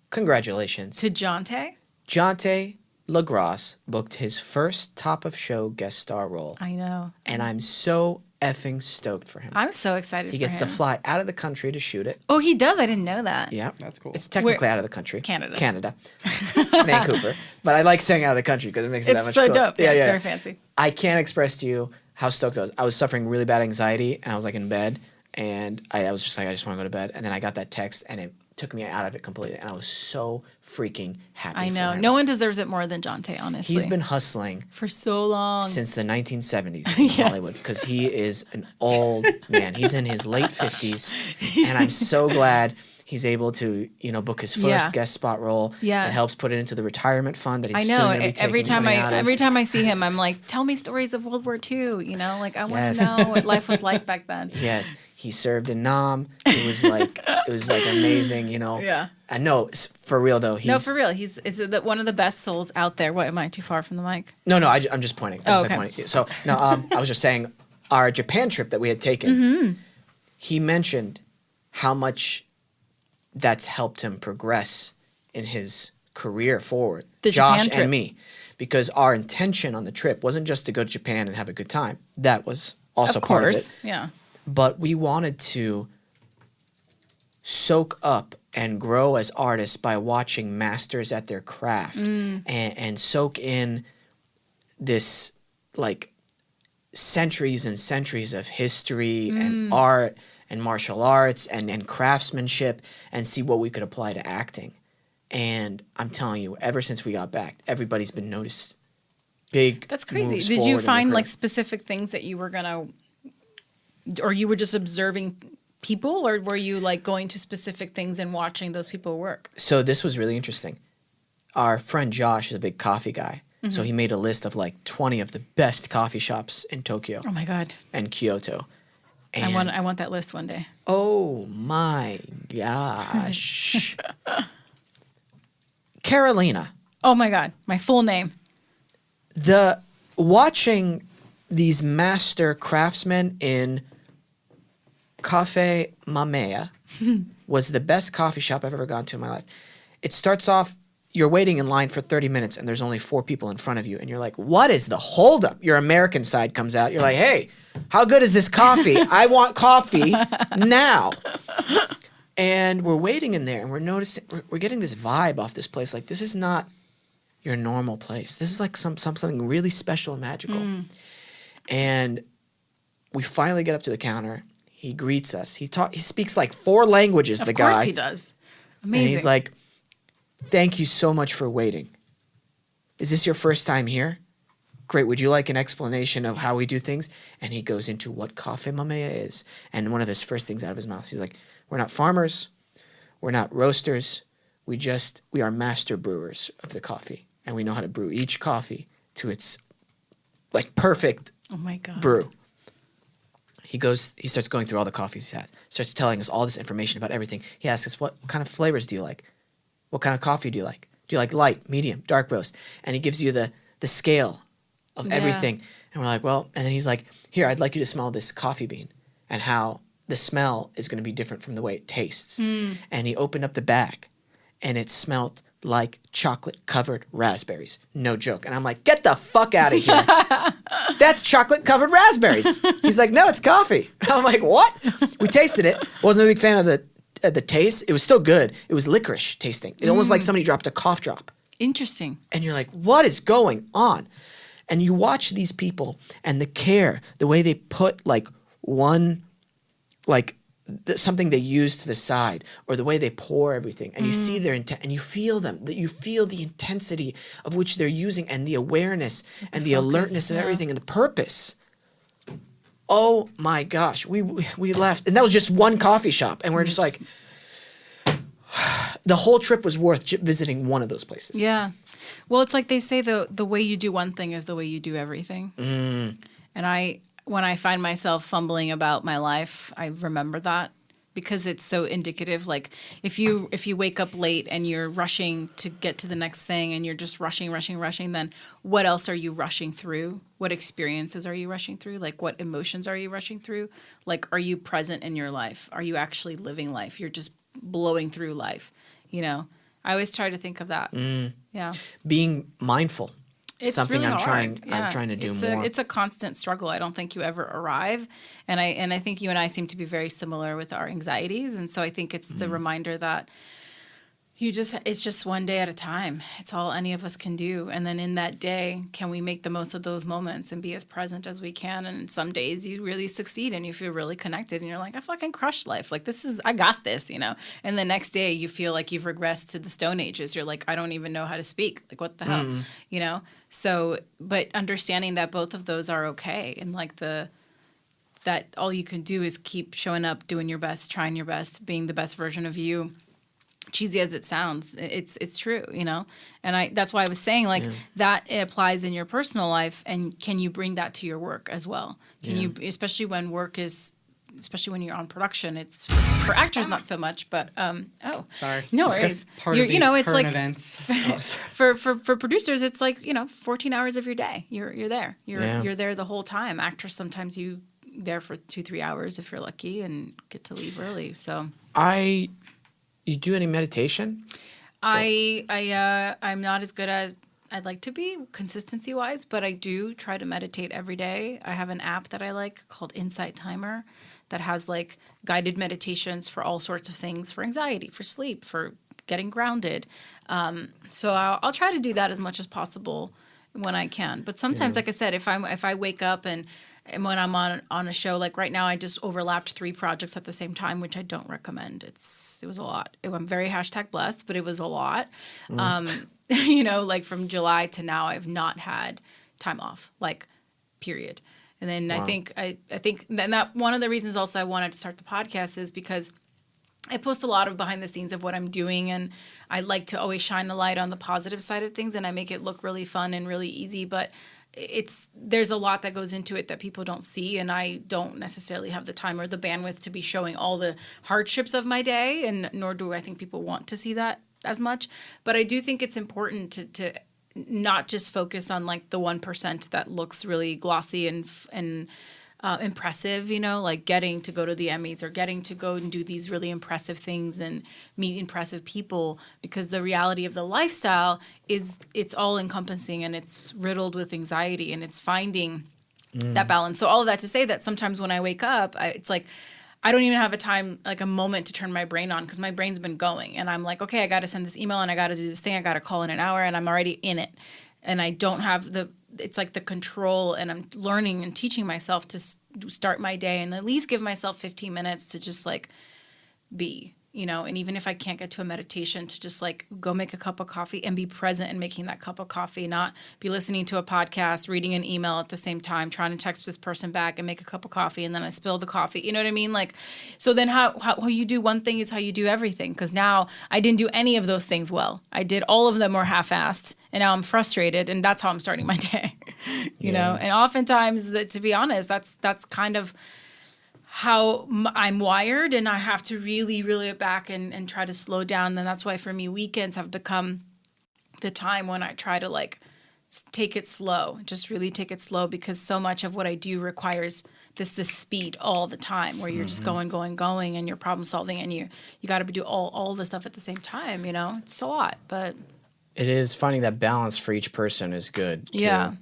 Congratulations. To Jonte? Jonte LaGras booked his first top of show guest star role. I know. And I'm so effing stoked for him. I'm so excited for him. He gets to fly out of the country to shoot it. Oh, he does? I didn't know that. Yeah. That's cool. It's technically out of the country. Canada. Vancouver. But I like saying out of the country because it makes it that much cooler. cooler. It's so dope. Yeah, it's very fancy. I can't express to you how stoked I was. I was suffering really bad anxiety, and I was like in bed, and I was just like, I just want to go to bed. And then I got that text, and it took me out of it completely, and I was so freaking happy. I know. For him. No one deserves it more than Jonte, honestly. He's been hustling for so long since the 1970s in Hollywood, because he is an old man. He's in his late 50s, and I'm so glad he's able to, book his first guest spot role. Yeah. That helps put it into the retirement fund that he's I know. soon going to be taking Every time I see him, I'm like, tell me stories of World War II. Like I want to know what life was like back then. Yes, he served in Nam. It was like amazing. Yeah. I know, for real though. For real. He's one of the best souls out there. What, am I too far from the mic? No, I'm just pointing. Okay. So no, I was just saying, our Japan trip that we had taken. He mentioned how much that's helped him progress in his career forward. Josh and me, because our intention on the trip wasn't just to go to Japan and have a good time. That was also part of it. Yeah. But we wanted to soak up and grow as artists by watching masters at their craft and soak in this like centuries and centuries of history and art and martial arts and craftsmanship, and see what we could apply to acting. And I'm telling you, ever since we got back, everybody's been noticed. That's crazy. Did you find like specific things that you were gonna, or you were just observing people, or were you like going to specific things and watching those people work? So this was really interesting. Our friend Josh is a big coffee guy. So he made a list of like 20 of the best coffee shops in Tokyo Oh my God. and Kyoto. And I want that list one day. oh my gosh. Karolina, Oh my God. My full name. watching these master craftsmen in Cafe Mamea was the best coffee shop I've ever gone to in my life. It starts off, you're waiting in line for 30 minutes and there's only 4 people in front of you. And you're like, what is the holdup? Your American side comes out. You're like, hey, how good is this coffee? I want coffee now. And we're waiting in there and we're noticing, we're getting this vibe off this place. Like, this is not your normal place. This is like something really special and magical. And we finally get up to the counter. He greets us. He speaks like 4 languages, the guy. Of course he does. Amazing. And he's like, thank you so much for waiting. Is this your first time here? Great. Would you like an explanation of how we do things? And he goes into what Cafe Mamea is. And one of his first things out of his mouth, he's like, we're not farmers. We're not roasters. We are master brewers of the coffee. And we know how to brew each coffee to its like perfect Oh my God. brew. He starts going through all the coffees he has, starts telling us all this information about everything. He asks us, what kind of flavors do you like? What kind of coffee do you like? Do you like light, medium, dark roast? And he gives you the scale of everything. And we're like, well, and then he's like, here, I'd like you to smell this coffee bean and how the smell is going to be different from the way it tastes. And he opened up the bag and it smelled like chocolate-covered raspberries. No joke. And I'm like, get the fuck out of here. That's chocolate-covered raspberries. He's like, no, it's coffee. I'm like, what? We tasted it. Wasn't a big fan of the taste. It was still good. It was licorice tasting. It almost like somebody dropped a cough drop. Interesting. And you're like, what is going on? And you watch these people and the care, the way they put like one, like something they use to the side, or the way they pour everything, and you see their intent, and you feel them, that you feel the intensity of which they're using, and the awareness, and the focus, alertness of everything, and the purpose. Oh my gosh, we left, and that was just one coffee shop, and we're just like, the whole trip was worth visiting one of those places. Yeah. Well, it's like they say the way you do one thing is the way you do everything. And when I find myself fumbling about my life, I remember that because it's so indicative. Like if you wake up late and you're rushing to get to the next thing and you're just rushing, then what else are you rushing through? What experiences are you rushing through? Like what emotions are you rushing through? Like, are you present in your life? Are you actually living life? You're just blowing through life, you know? I always try to think of that. Yeah. Being mindful. It's something really I'm hard. trying to do more. It's a constant struggle. I don't think you ever arrive, and I think you and I seem to be very similar with our anxieties, and so I think it's the reminder that it's just one day at a time. It's all any of us can do, and then in that day, can we make the most of those moments and be as present as we can? And some days you really succeed and you feel really connected, and you're like, I fucking crushed life. Like I got this, you know. And the next day you feel like you've regressed to the Stone Ages. You're like, I don't even know how to speak. Like what the hell, you know? So, but understanding that both of those are okay, and like that all you can do is keep showing up, doing your best, trying your best, being the best version of you. Cheesy as it sounds, it's true, you know? And that's why I was saying like that applies in your personal life, and can you bring that to your work as well? Can you, especially when you're on production, it's for actors not so much, but sorry, no worries. Part of the it's current like events. for producers, it's like 14 hours of your day. You're there. You're there the whole time. Actors, sometimes you there for 2-3 hours if you're lucky and get to leave early. So You do any meditation? I'm not as good as I'd like to be consistency wise, but I do try to meditate every day. I have an app that I like called Insight Timer that has like guided meditations for all sorts of things, for anxiety, for sleep, for getting grounded. So I'll try to do that as much as possible when I can. But sometimes, like I said, if I wake up and when I'm on a show, like right now, I just overlapped 3 projects at the same time, which I don't recommend. It was a lot. I'm very #blessed, but it was a lot. Like from July to now, I've not had time off, like period. And then I think that one of the reasons also I wanted to start the podcast is because I post a lot of behind the scenes of what I'm doing, and I like to always shine a light on the positive side of things, and I make it look really fun and really easy. But there's a lot that goes into it that people don't see, and I don't necessarily have the time or the bandwidth to be showing all the hardships of my day, and nor do I think people want to see that as much. But I do think it's important to not just focus on like the 1% that looks really glossy and impressive, like getting to go to the Emmys or getting to go and do these really impressive things and meet impressive people, because the reality of the lifestyle is it's all encompassing and it's riddled with anxiety, and it's finding that balance. So all of that to say that sometimes when I wake up, it's like I don't even have a moment to turn my brain on, because my brain's been going and I'm like, okay, I got to send this email and I got to do this thing. I got to call in an hour, and I'm already in it. And I don't have it's like the control, and I'm learning and teaching myself to start my day and at least give myself 15 minutes to just like be, and even if I can't get to a meditation, to just like go make a cup of coffee and be present in making that cup of coffee, not be listening to a podcast, reading an email at the same time, trying to text this person back and make a cup of coffee, and then I spill the coffee. You know what I mean? Like, so then how you do one thing is how you do everything. Because now I didn't do any of those things well. I did all of them or half-assed, and now I'm frustrated, and that's how I'm starting my day. you know? And oftentimes, to be honest, that's kind of how I'm wired, and I have to really reel it back and try to slow down. And that's why for me, weekends have become the time when I try to like take it slow, just really take it slow, because so much of what I do requires this speed all the time, where you're just going, and you're problem solving, and you got to do all the stuff at the same time. It's a lot, but it is finding that balance for each person is good too. Yeah.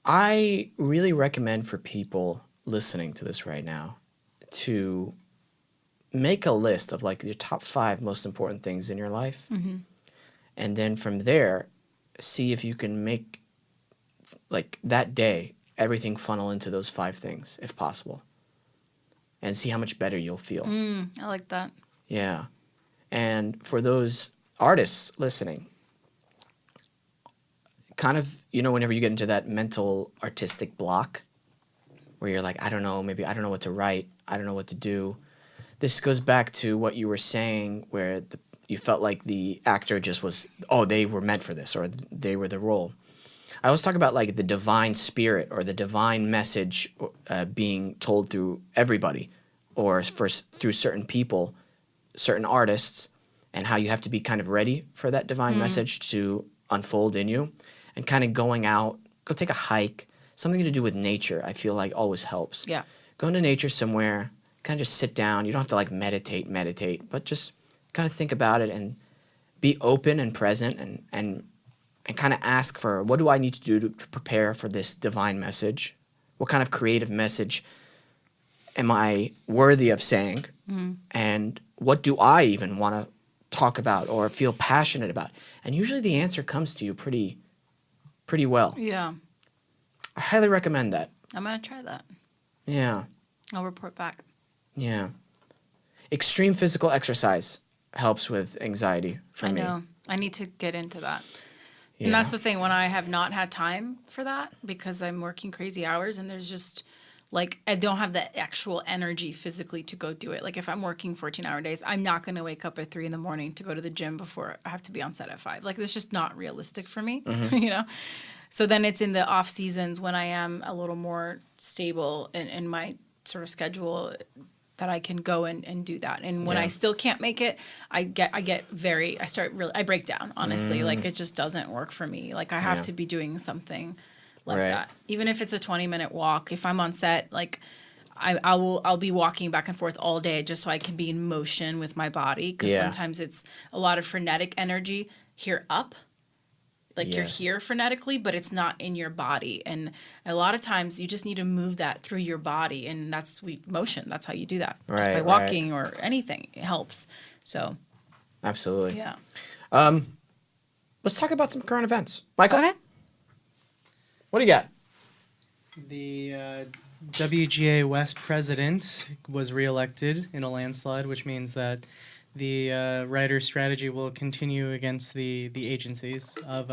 I really recommend for people listening to this right now to make a list of like your top 5 most important things in your life. And then from there, see if you can make like that day, everything funnel into those 5 things if possible, and see how much better you'll feel. I like that. Yeah. And for those artists listening, kind of, whenever you get into that mental artistic block, where you're like, I don't know what to write, I don't know what to do. This goes back to what you were saying, where you felt like the actor just was, they were meant for this, or they were the role. I always talk about like the divine spirit or the divine message being told through everybody, or through certain people, certain artists, and how you have to be kind of ready for that divine message to unfold in you, and kind of going out, go take a hike. Something to do with nature, I feel like always helps. Yeah. Go into nature somewhere, kind of just sit down. You don't have to like meditate, but just kind of think about it and be open and present, and kind of ask for, what do I need to do to prepare for this divine message? What kind of creative message am I worthy of saying? And what do I even want to talk about or feel passionate about? And usually the answer comes to you pretty well. Yeah. I highly recommend that. I'm going to try that. Yeah. I'll report back. Yeah. Extreme physical exercise helps with anxiety for me. I know. I need to get into that. Yeah. And that's the thing, when I have not had time for that, because I'm working crazy hours, and there's just like, I don't have the actual energy physically to go do it. Like if I'm working 14-hour days, I'm not going to wake up at 3 a.m. to go to the gym before I have to be on set at 5. Like, that's just not realistic for me, So then it's in the off seasons when I am a little more stable in my sort of schedule that I can go and do that. And when I still can't make it, I break down, honestly. Like, it just doesn't work for me. Like, I have to be doing something like that. Even if it's a 20-minute walk, if I'm on set, like I'll be walking back and forth all day just so I can be in motion with my body, because sometimes it's a lot of frenetic energy here up. Like, you're here frenetically, but it's not in your body. And a lot of times you just need to move that through your body. And that's motion. That's how you do that. Just by walking or anything. It helps. So. Absolutely. Yeah. Let's talk about some current events. Michael? Okay. What do you got? The WGA West president was reelected in a landslide, which means that the writer's strategy will continue against the agencies of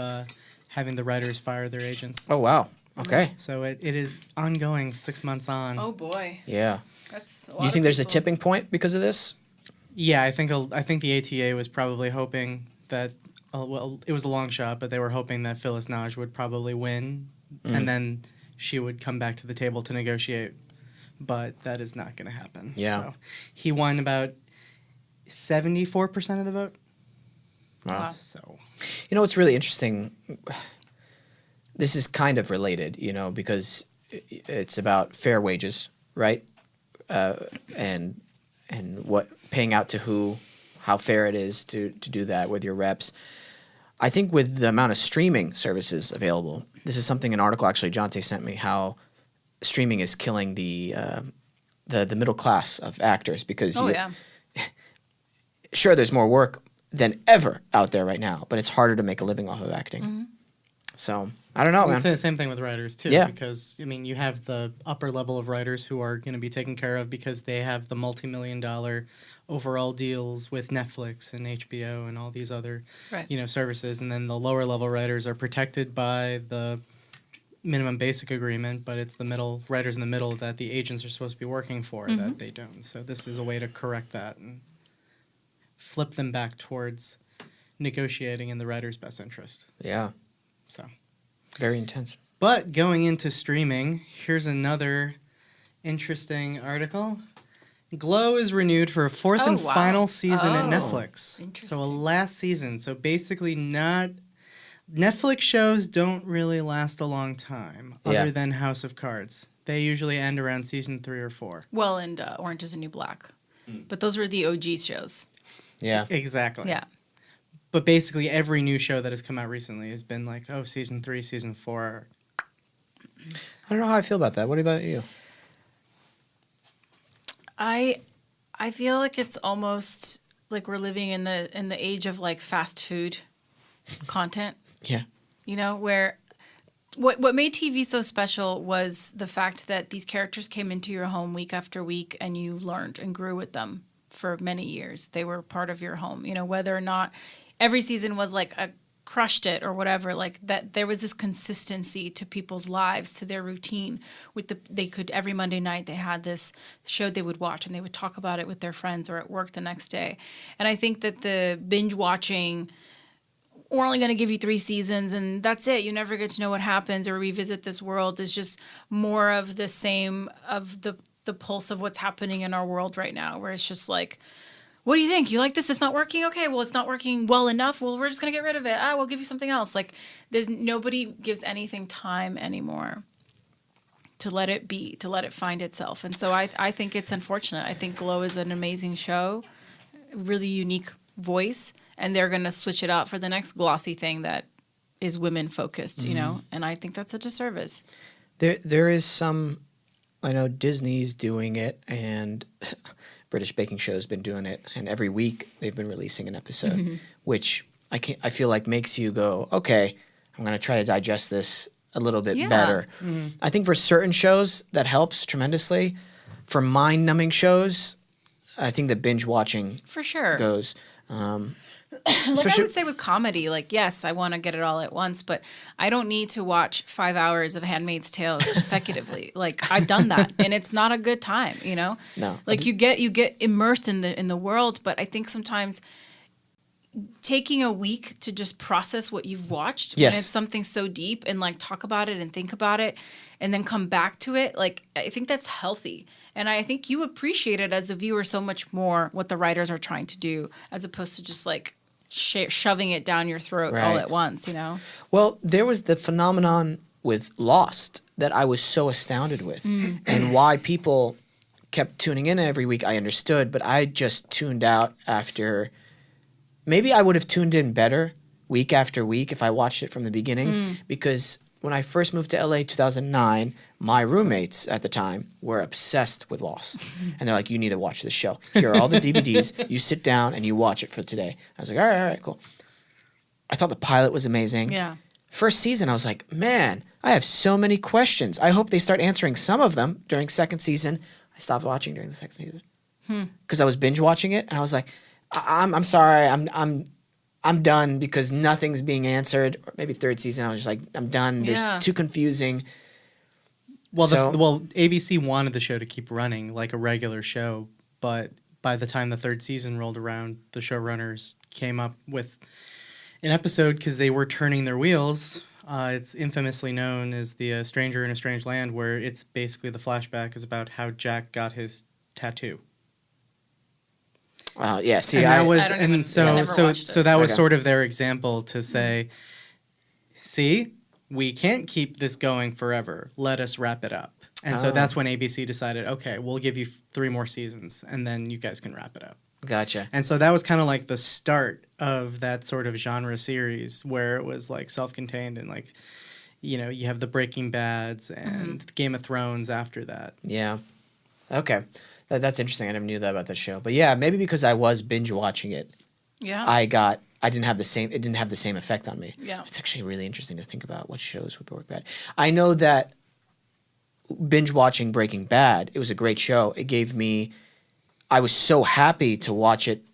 having the writers fire their agents. Oh, wow. Okay. So it is ongoing 6 months on. Oh, boy. Yeah. That's a lot. Do you think there's a tipping point because of this? Yeah, I think the ATA was probably hoping that well, it was a long shot, but they were hoping that Phyllis Naj would probably win, and then she would come back to the table to negotiate. But that is not going to happen. Yeah. So he won about 74% of the vote. Wow. So, You know, what's really interesting, this is kind of related, you know, because it's about fair wages, right? And what paying out to who, how fair it is to do that with your reps. I think with the amount of streaming services available, this is something, an article actually Jonte sent me, how streaming is killing the middle class of actors because sure, there's more work than ever out there right now, but it's harder to make a living off of acting. Mm-hmm. So I don't know, man. it's the same thing with writers too. Yeah. Because I mean, you have the upper level of writers who are going to be taken care of because they have the multi-million-dollar overall deals with Netflix and HBO and all these other, services, and then the lower level writers are protected by the minimum basic agreement, but it's the middle writers in the middle that the agents are supposed to be working for that they don't. So this is a way to correct that and flip them back towards negotiating in the writer's best interest. Yeah, So, very intense. but going into streaming, here's another interesting article. Glow is renewed for a fourth and final season at Netflix. So a Interesting. last season. So basically not... Netflix shows don't really last a long time, other than House of Cards. They usually end around season 3 or 4. Well, and Orange is the New Black. But those were the OG shows. Yeah. Exactly. Yeah. But basically every new show that has come out recently has been like, season 3, season 4. I don't know how I feel about that. What about you? I feel like it's almost like we're living in the age of like fast food content. Yeah. You know, where what made TV so special was the fact that these characters came into your home week after week and you learned and grew with them for many years. They were part of your home, you know, whether or not every season was like a crushed it or whatever, like that there was this consistency to people's lives, to their routine they could every Monday night they had this show they would watch and they would talk about it with their friends or at work the next day. And I think that the binge watching, we're only going to give you 3 seasons and that's it, you never get to know what happens or revisit this world, is just more of the same of the pulse of what's happening in our world right now, where it's just like, what do you think? You like this? It's not working? Okay, well, it's not working well enough. Well, we're just going to get rid of it. We'll give you something else. Like, nobody gives anything time anymore to let it be, to let it find itself. And so I think it's unfortunate. I think Glow is an amazing show, really unique voice, and they're going to switch it out for the next Glossy thing that is women-focused, you know? And I think that's a disservice. There is some, I know Disney's doing it, and British Baking Show's been doing it, and every week they've been releasing an episode, which I feel like makes you go, okay, I'm going to try to digest this a little bit better. I think for certain shows that helps tremendously. For mind-numbing shows, I think the binge watching For sure. goes. Like I would say with comedy, like, yes, I want to get it all at once, but I don't need to watch 5 hours of Handmaid's Tale consecutively. Like, I've done that, and it's not a good time, you know? No. Like, you get immersed in the world, but I think sometimes taking a week to just process what you've watched when it's something so deep and, like, talk about it and think about it and then come back to it, like, I think that's healthy. And I think you appreciate it as a viewer so much more, what the writers are trying to do, as opposed to just, like, shoving it down your throat all at once, you know? Well, there was the phenomenon with Lost that I was so astounded with. And why people kept tuning in every week, I understood, but I just tuned out after. Maybe I would have tuned in better week after week if I watched it from the beginning, because when I first moved to LA 2009, my roommates at the time were obsessed with Lost. And they're like, you need to watch this show. Here are all the DVDs. You sit down and you watch it for today. I was like, all right, cool. I thought the pilot was amazing. Yeah. First season, I was like, man, I have so many questions. I hope they start answering some of them during second season. I stopped watching during the second season because I was binge watching it. And I was like, I'm sorry. I'm done because nothing's being answered. Or maybe third season, I was just like, I'm done. There's too confusing. Well, ABC wanted the show to keep running like a regular show, but by the time the third season rolled around, the showrunners came up with an episode, because they were turning their wheels. It's infamously known as the Stranger in a Strange Land, where it's basically the flashback is about how Jack got his tattoo. Yeah. See, And that was, I don't and even- I so never so watched so it. that was Okay. sort of their example to say, see, we can't keep this going forever. Let us wrap it up. And so that's when ABC decided, okay, we'll give you 3 more seasons, and then you guys can wrap it up. Gotcha. And so that was kind of like the start of that sort of genre series where it was like self-contained and like, you know, you have the Breaking Bads and Game of Thrones after that. Yeah. Okay. That's interesting. I never knew that about that show. But yeah, maybe because I was binge watching it, Yeah. it didn't have the same effect on me. Yeah. It's actually really interesting to think about what shows would work bad. I know that binge watching Breaking Bad, it was a great show. I was so happy to watch it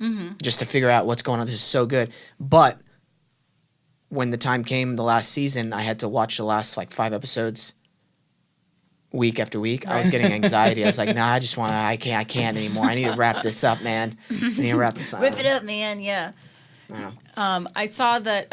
just to figure out what's going on. This is so good. But when the time came, the last season, I had to watch the last like 5 episodes week after week. I was getting anxiety. I was like, nah, I can't anymore. I need to wrap this up, man. I need to wrap this up. Whip it up, man. Yeah. I saw that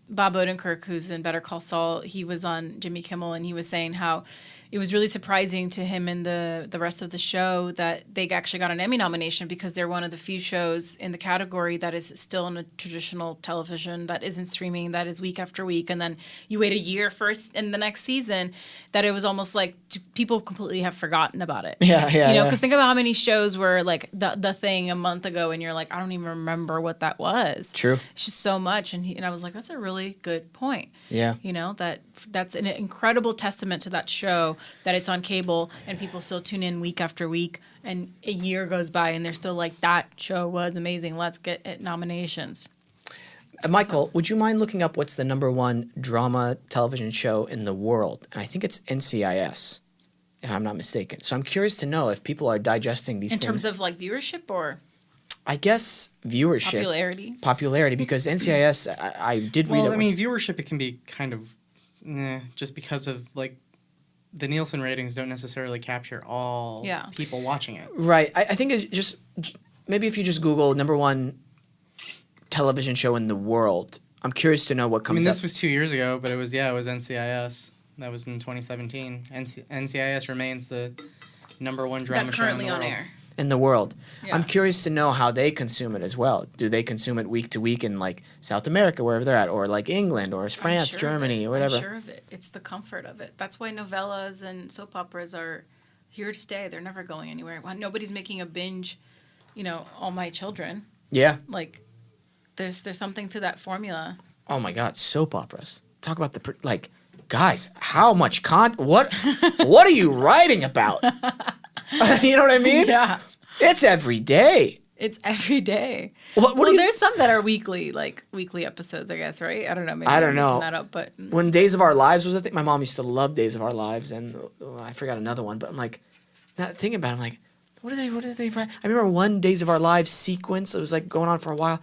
Bob Odenkirk, who's in Better Call Saul, he was on Jimmy Kimmel, and he was saying how it was really surprising to him and the rest of the show that they actually got an Emmy nomination because they're one of the few shows in the category that is still in a traditional television, that isn't streaming, that is week after week. And then you wait a year first in the next season, that it was almost like people completely have forgotten about it. Yeah. You know, because think about how many shows were like the thing a month ago and you're like, I don't even remember what that was. True. It's just so much. And I was like, that's a really good point. Yeah. You know, that's an incredible testament to that show, that it's on cable and people still tune in week after week, and a year goes by and they're still like, that show was amazing. Let's get it nominations. Michael, would you mind looking up what's the #1 drama television show in the world? And I think it's NCIS, if I'm not mistaken. So I'm curious to know if people are digesting these In things. terms of like viewership or I guess viewership. Popularity, because NCIS, I did read it. Well, I mean, viewership, it can be kind of, just because of like, the Nielsen ratings don't necessarily capture all people watching it. Right. I think it's just, maybe if you just Google #1 television show in the world, I'm curious to know what comes up. This was 2 years ago, but it was NCIS. That was in 2017. NCIS remains the #1 drama that's show in currently the on world. air. In the world. Yeah. I'm curious to know how they consume it as well. Do they consume it week to week in like South America, wherever they're at, or like England, or France, I'm sure Germany, of it. or whatever? I'm sure of it. It's the comfort of it. That's why novellas and soap operas are here to stay. They're never going anywhere. Nobody's making a binge, All My Children. Yeah. Like, there's something to that formula. Oh my God, soap operas. Talk about guys, how much what are you writing about? You know what I mean? Yeah. It's every day. It's every day. What do you, there's some that are weekly episodes, I guess, right? I don't know. Maybe I don't I'm know. making that up, but when Days of Our Lives was a thing, my mom used to love Days of Our Lives, and I forgot another one, but I'm like, not thinking about it, I'm like, what did they write? I remember one Days of Our Lives sequence. It was like going on for a while.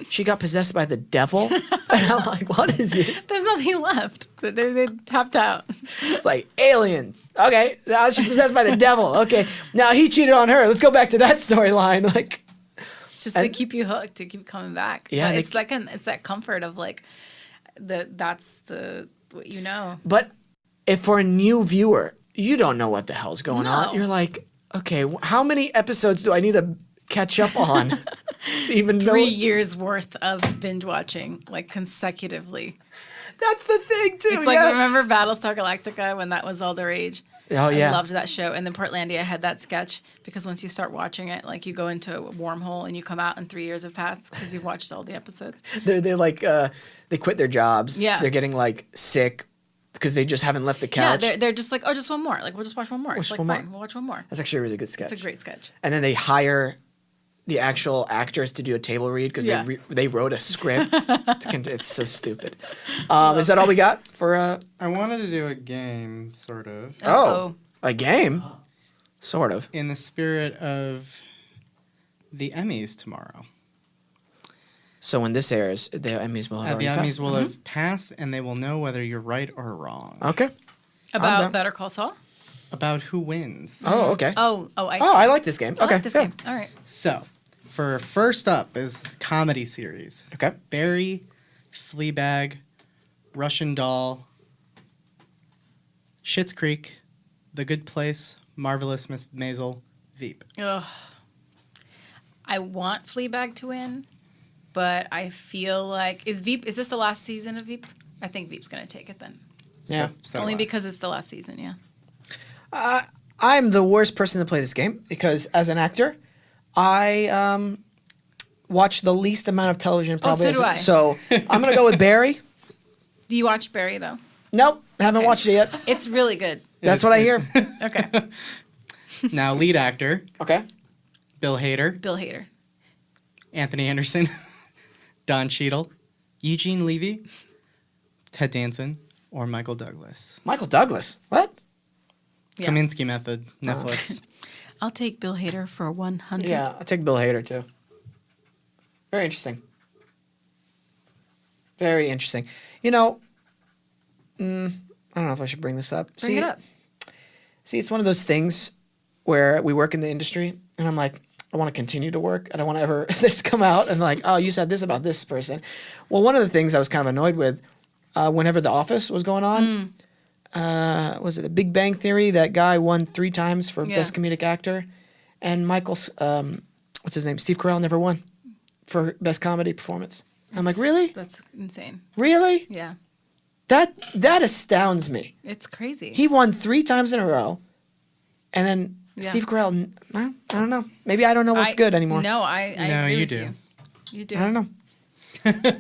She got possessed by the devil. And I'm like, what is this? there's nothing left. They tapped out. It's like aliens. Okay, now she's possessed by the devil. Okay, now he cheated on her. Let's go back to that storyline. Like, It's just to keep you hooked, to keep coming back. Yeah, But and it's that comfort of like, that's what you know. but if for a new viewer, you don't know what the hell's going on. No. You're like, okay, how many episodes do I need to catch up on to even know? 3 years worth of binge watching, like consecutively. That's the thing too. It's like, remember Battlestar Galactica when that was all the rage? Oh yeah. I loved that show. And then Portlandia had that sketch because once you start watching it, like you go into a wormhole and you come out and 3 years have passed because you've watched all the episodes. They're like they quit their jobs. Yeah. They're getting like sick because they just haven't left the couch. Yeah, they're just like, oh, just one more. Like, we'll just watch one more. It's Watch like, one more. fine, we'll watch one more. That's actually a really good sketch. It's a great sketch. And then they hire the actual actors to do a table read because Yeah. they wrote a script. It's so stupid. Is that all we got for? I wanted to do a game, sort of, Oh, a game, sort of. in the spirit of the Emmys tomorrow. So when this airs, the Emmys will have The already Emmys passed. will have passed, and they will know whether you're right or wrong Okay. About done. Better Call Saul? about who wins. Oh, okay. I see. I like this game. I Okay. like this yeah. game. All right. So, for first up is comedy series. Okay. Barry, Fleabag, Russian Doll, Schitt's Creek, The Good Place, Marvelous Miss Maisel, Veep. Ugh. I want Fleabag to win, but I feel like is this the last season of Veep? I think Veep's gonna take it then. Yeah. So Only do I. because it's the last season, yeah. I'm the worst person to play this game because as an actor, I watch the least amount of television probably. so do I. So I'm gonna go with Barry. Do you watch Barry though? Nope, haven't Okay. watched it yet. It's really good. That's what I hear. Okay. Now, lead actor, Okay. Bill Hader, Bill Hader. Anthony Anderson, Don Cheadle, Eugene Levy, Ted Danson, or Michael Douglas. Michael Douglas. What? Yeah. Kaminsky Method, Netflix. I'll take Bill Hader for 100. Yeah, I'll take Bill Hader too. Very interesting. Very interesting. You know, I don't know if I should bring this up. Bring it up. See, it's one of those things where we work in the industry, and I'm like, I want to continue to work. I don't want to ever this come out and like, oh, you said this about this person. Well, one of the things I was kind of annoyed with, whenever The Office was going on, was it The Big Bang Theory? That guy won 3 times for Yeah. Best Comedic Actor, and Michael's, what's his name? Steve Carell never won for Best Comedy Performance. I'm like, really? That's insane. Really? Yeah. That astounds me. It's crazy. He won 3 times in a row, and then Yeah. Steve Carell. I don't know. Maybe I don't know what's good anymore. No, I No, agree you with do. you. You do. I don't know.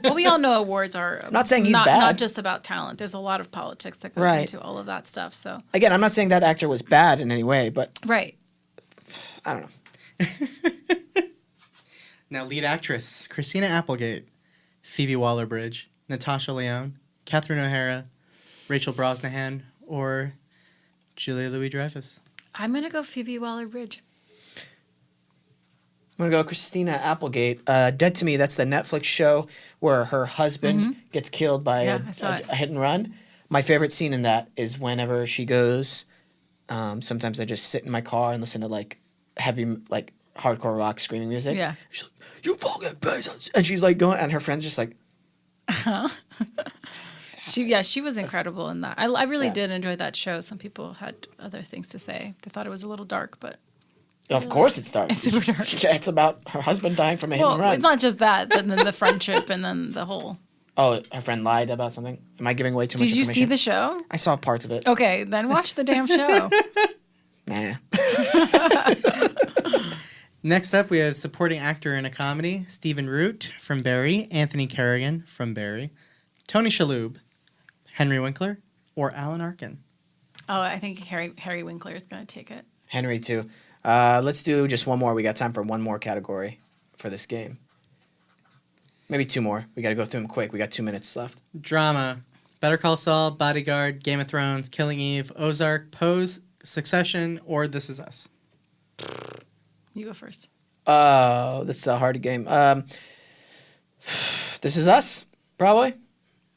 Well, we all know awards are not saying he's not bad. just about talent. There's a lot of politics that goes Right. into all of that stuff. So Again, I'm not saying that actor was bad in any way, but right. I don't know. Now, lead actress, Christina Applegate, Phoebe Waller-Bridge, Natasha Lyonne, Catherine O'Hara, Rachel Brosnahan, or Julia Louis-Dreyfus. I'm gonna go Phoebe Waller-Bridge. I'm gonna go Christina Applegate. Dead to Me. That's the Netflix show where her husband gets killed by Yeah, I saw it. a hit and run. My favorite scene in that is whenever she goes. Sometimes I just sit in my car and listen to like heavy, like hardcore rock screaming music. Yeah. She's like, "You fucking peasants," and she's like going, and her friends just like, She was incredible in that. I really Yeah. did enjoy that show. Some people had other things to say. They thought it was a little dark, but "Of course it's dark. It's super dark. Yeah, it's about her husband dying from a hit and well, run." it's not just that, but then the friendship and then the whole. Oh, her friend lied about something. Am I giving away too much Did you information? see the show? I saw parts of it. Okay, then watch the damn show. Nah. Next up, we have supporting actor in a comedy, Stephen Root from Barry, Anthony Kerrigan from Barry, Tony Shalhoub, Henry Winkler, or Alan Arkin. Oh, I think Harry Winkler is going to take it. Henry too. Let's do just one more. We got time for one more category for this game. Maybe 2 more. We got to go through them quick. We got 2 minutes left. Drama, Better Call Saul, Bodyguard, Game of Thrones, Killing Eve, Ozark, Pose, Succession, or This Is Us. You go first. That's a hard game. This Is Us, probably.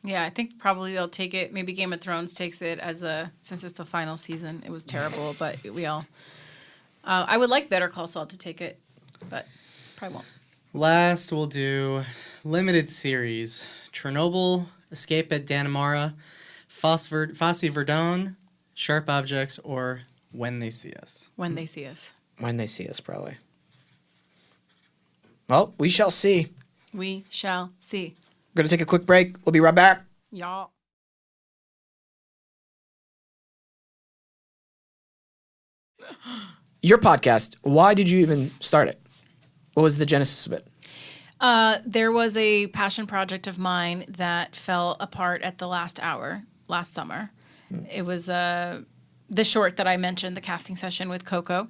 Yeah, I think probably they'll take it. Maybe Game of Thrones takes it since it's the final season. It was terrible, but we all. I would like Better Call Saul to take it, but probably won't. Last, we'll do limited series, Chernobyl, Escape at Dannemora, Fosse Verdon, Sharp Objects, or When They See Us. When they see us. When they see us, probably. Well, we shall see. We shall see. We're going to take a quick break. We'll be right back. Y'all. Your podcast, why did you even start it? What was the genesis of it? There was a passion project of mine that fell apart at the last hour last summer. It was the short that I mentioned, the casting session with Coco.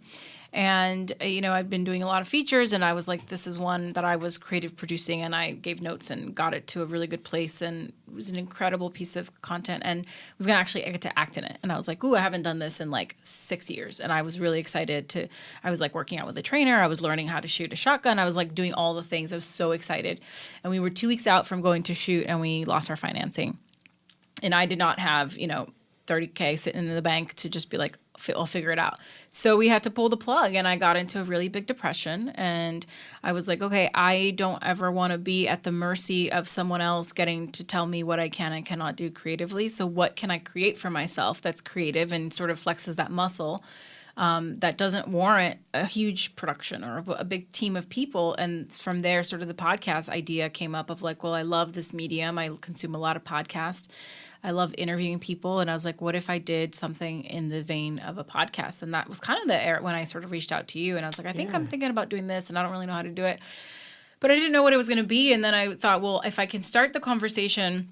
And, I'd been doing a lot of features, and I was like, this is one that I was creative producing, and I gave notes and got it to a really good place, and it was an incredible piece of content, and I was going to actually get to act in it. And I was like, ooh, I haven't done this in like 6 years. And I was really excited I was like working out with a trainer. I was learning how to shoot a shotgun. I was like doing all the things. I was so excited. And we were 2 weeks out from going to shoot, and we lost our financing. And I did not have, $30K sitting in the bank to just be like, I'll figure it out. So we had to pull the plug, and I got into a really big depression, and I was like, okay, I don't ever want to be at the mercy of someone else getting to tell me what I can and cannot do creatively. So what can I create for myself that's creative and sort of flexes that muscle that doesn't warrant a huge production or a big team of people? And from there, sort of the podcast idea came up of like, well, I love this medium. I consume a lot of podcasts. I love interviewing people. And I was like, what if I did something in the vein of a podcast? And that was kind of the era when I sort of reached out to you. And I was like, I think I'm thinking about doing this, and I don't really know how to do it. But I didn't know what it was going to be. And then I thought, well, if I can start the conversation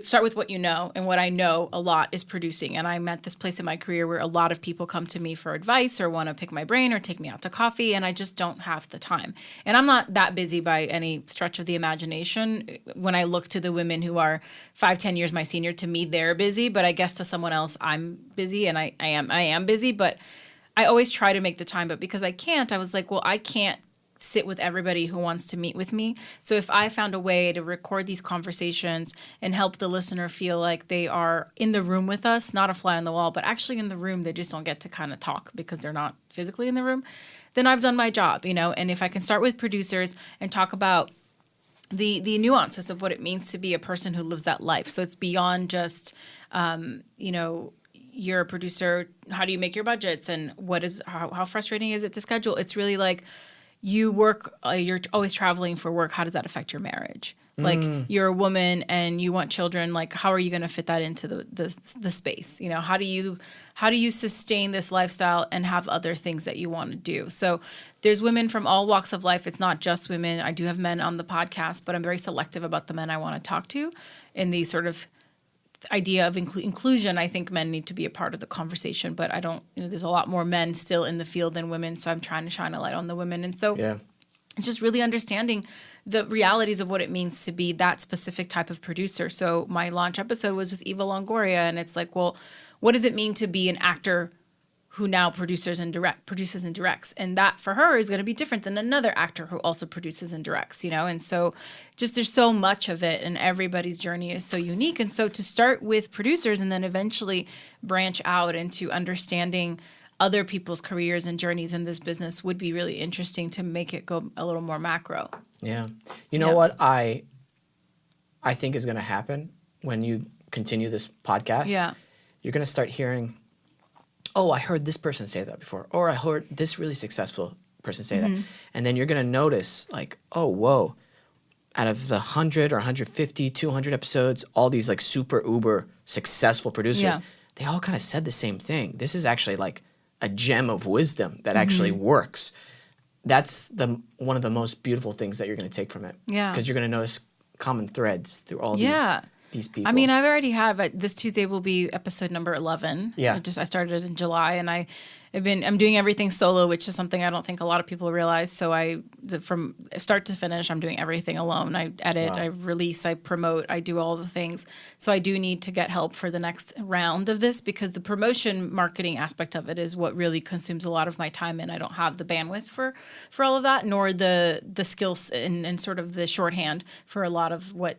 start with what you know, and what I know a lot is producing. And I'm at this place in my career where a lot of people come to me for advice or want to pick my brain or take me out to coffee, and I just don't have the time. And I'm not that busy by any stretch of the imagination. When I look to the women who are 5-10 years my senior, to me they're busy, but I guess to someone else I'm busy, and I am busy, but I always try to make the time. But because I can't, I was like, well, I can't sit with everybody who wants to meet with me. So if I found a way to record these conversations and help the listener feel like they are in the room with us, not a fly on the wall, but actually in the room, they just don't get to kind of talk because they're not physically in the room, then I've done my job, you know. And if I can start with producers and talk about the nuances of what it means to be a person who lives that life. So it's beyond just, you know, you're a producer, how do you make your budgets, and how frustrating is it to schedule? It's really like, you work, you're always traveling for work. How does that affect your marriage? Like, you're a woman and you want children. Like, how are you going to fit that into the space? You know, how do you sustain this lifestyle and have other things that you want to do? So there's women from all walks of life. It's not just women. I do have men on the podcast, but I'm very selective about the men I want to talk to. In the sort of idea of inclusion, I think men need to be a part of the conversation, but I don't, you know, there's a lot more men still in the field than women, so I'm trying to shine a light on the women. And so it's just really understanding the realities of what it means to be that specific type of producer. So my launch episode was with Eva Longoria, and it's like, well, what does it mean to be an actor who now produces and directs? And that for her is going to be different than another actor who also produces and directs, you know? And so just there's so much of it, and everybody's journey is so unique. And so to start with producers and then eventually branch out into understanding other people's careers and journeys in this business would be really interesting to make it go a little more macro. Yeah. You know what I think is going to happen when you continue this podcast? Yeah. You're going to start hearing, oh, I heard this person say that before, or I heard this really successful person say that. And then you're going to notice, like, oh, whoa, out of the 100 or 150, 200 episodes, all these like super uber successful producers, they all kind of said the same thing. This is actually like a gem of wisdom that actually works. That's one of the most beautiful things that you're going to take from it. Yeah. Because you're going to notice common threads through all these people. I mean, I've already have this Tuesday will be episode number 11. Yeah. I started in July, and I'm doing everything solo, which is something I don't think a lot of people realize. So from start to finish, I'm doing everything alone. I edit, I release, I promote, I do all the things. So I do need to get help for the next round of this, because the promotion marketing aspect of it is what really consumes a lot of my time, and I don't have the bandwidth for all of that, nor the skills and sort of the shorthand for a lot of what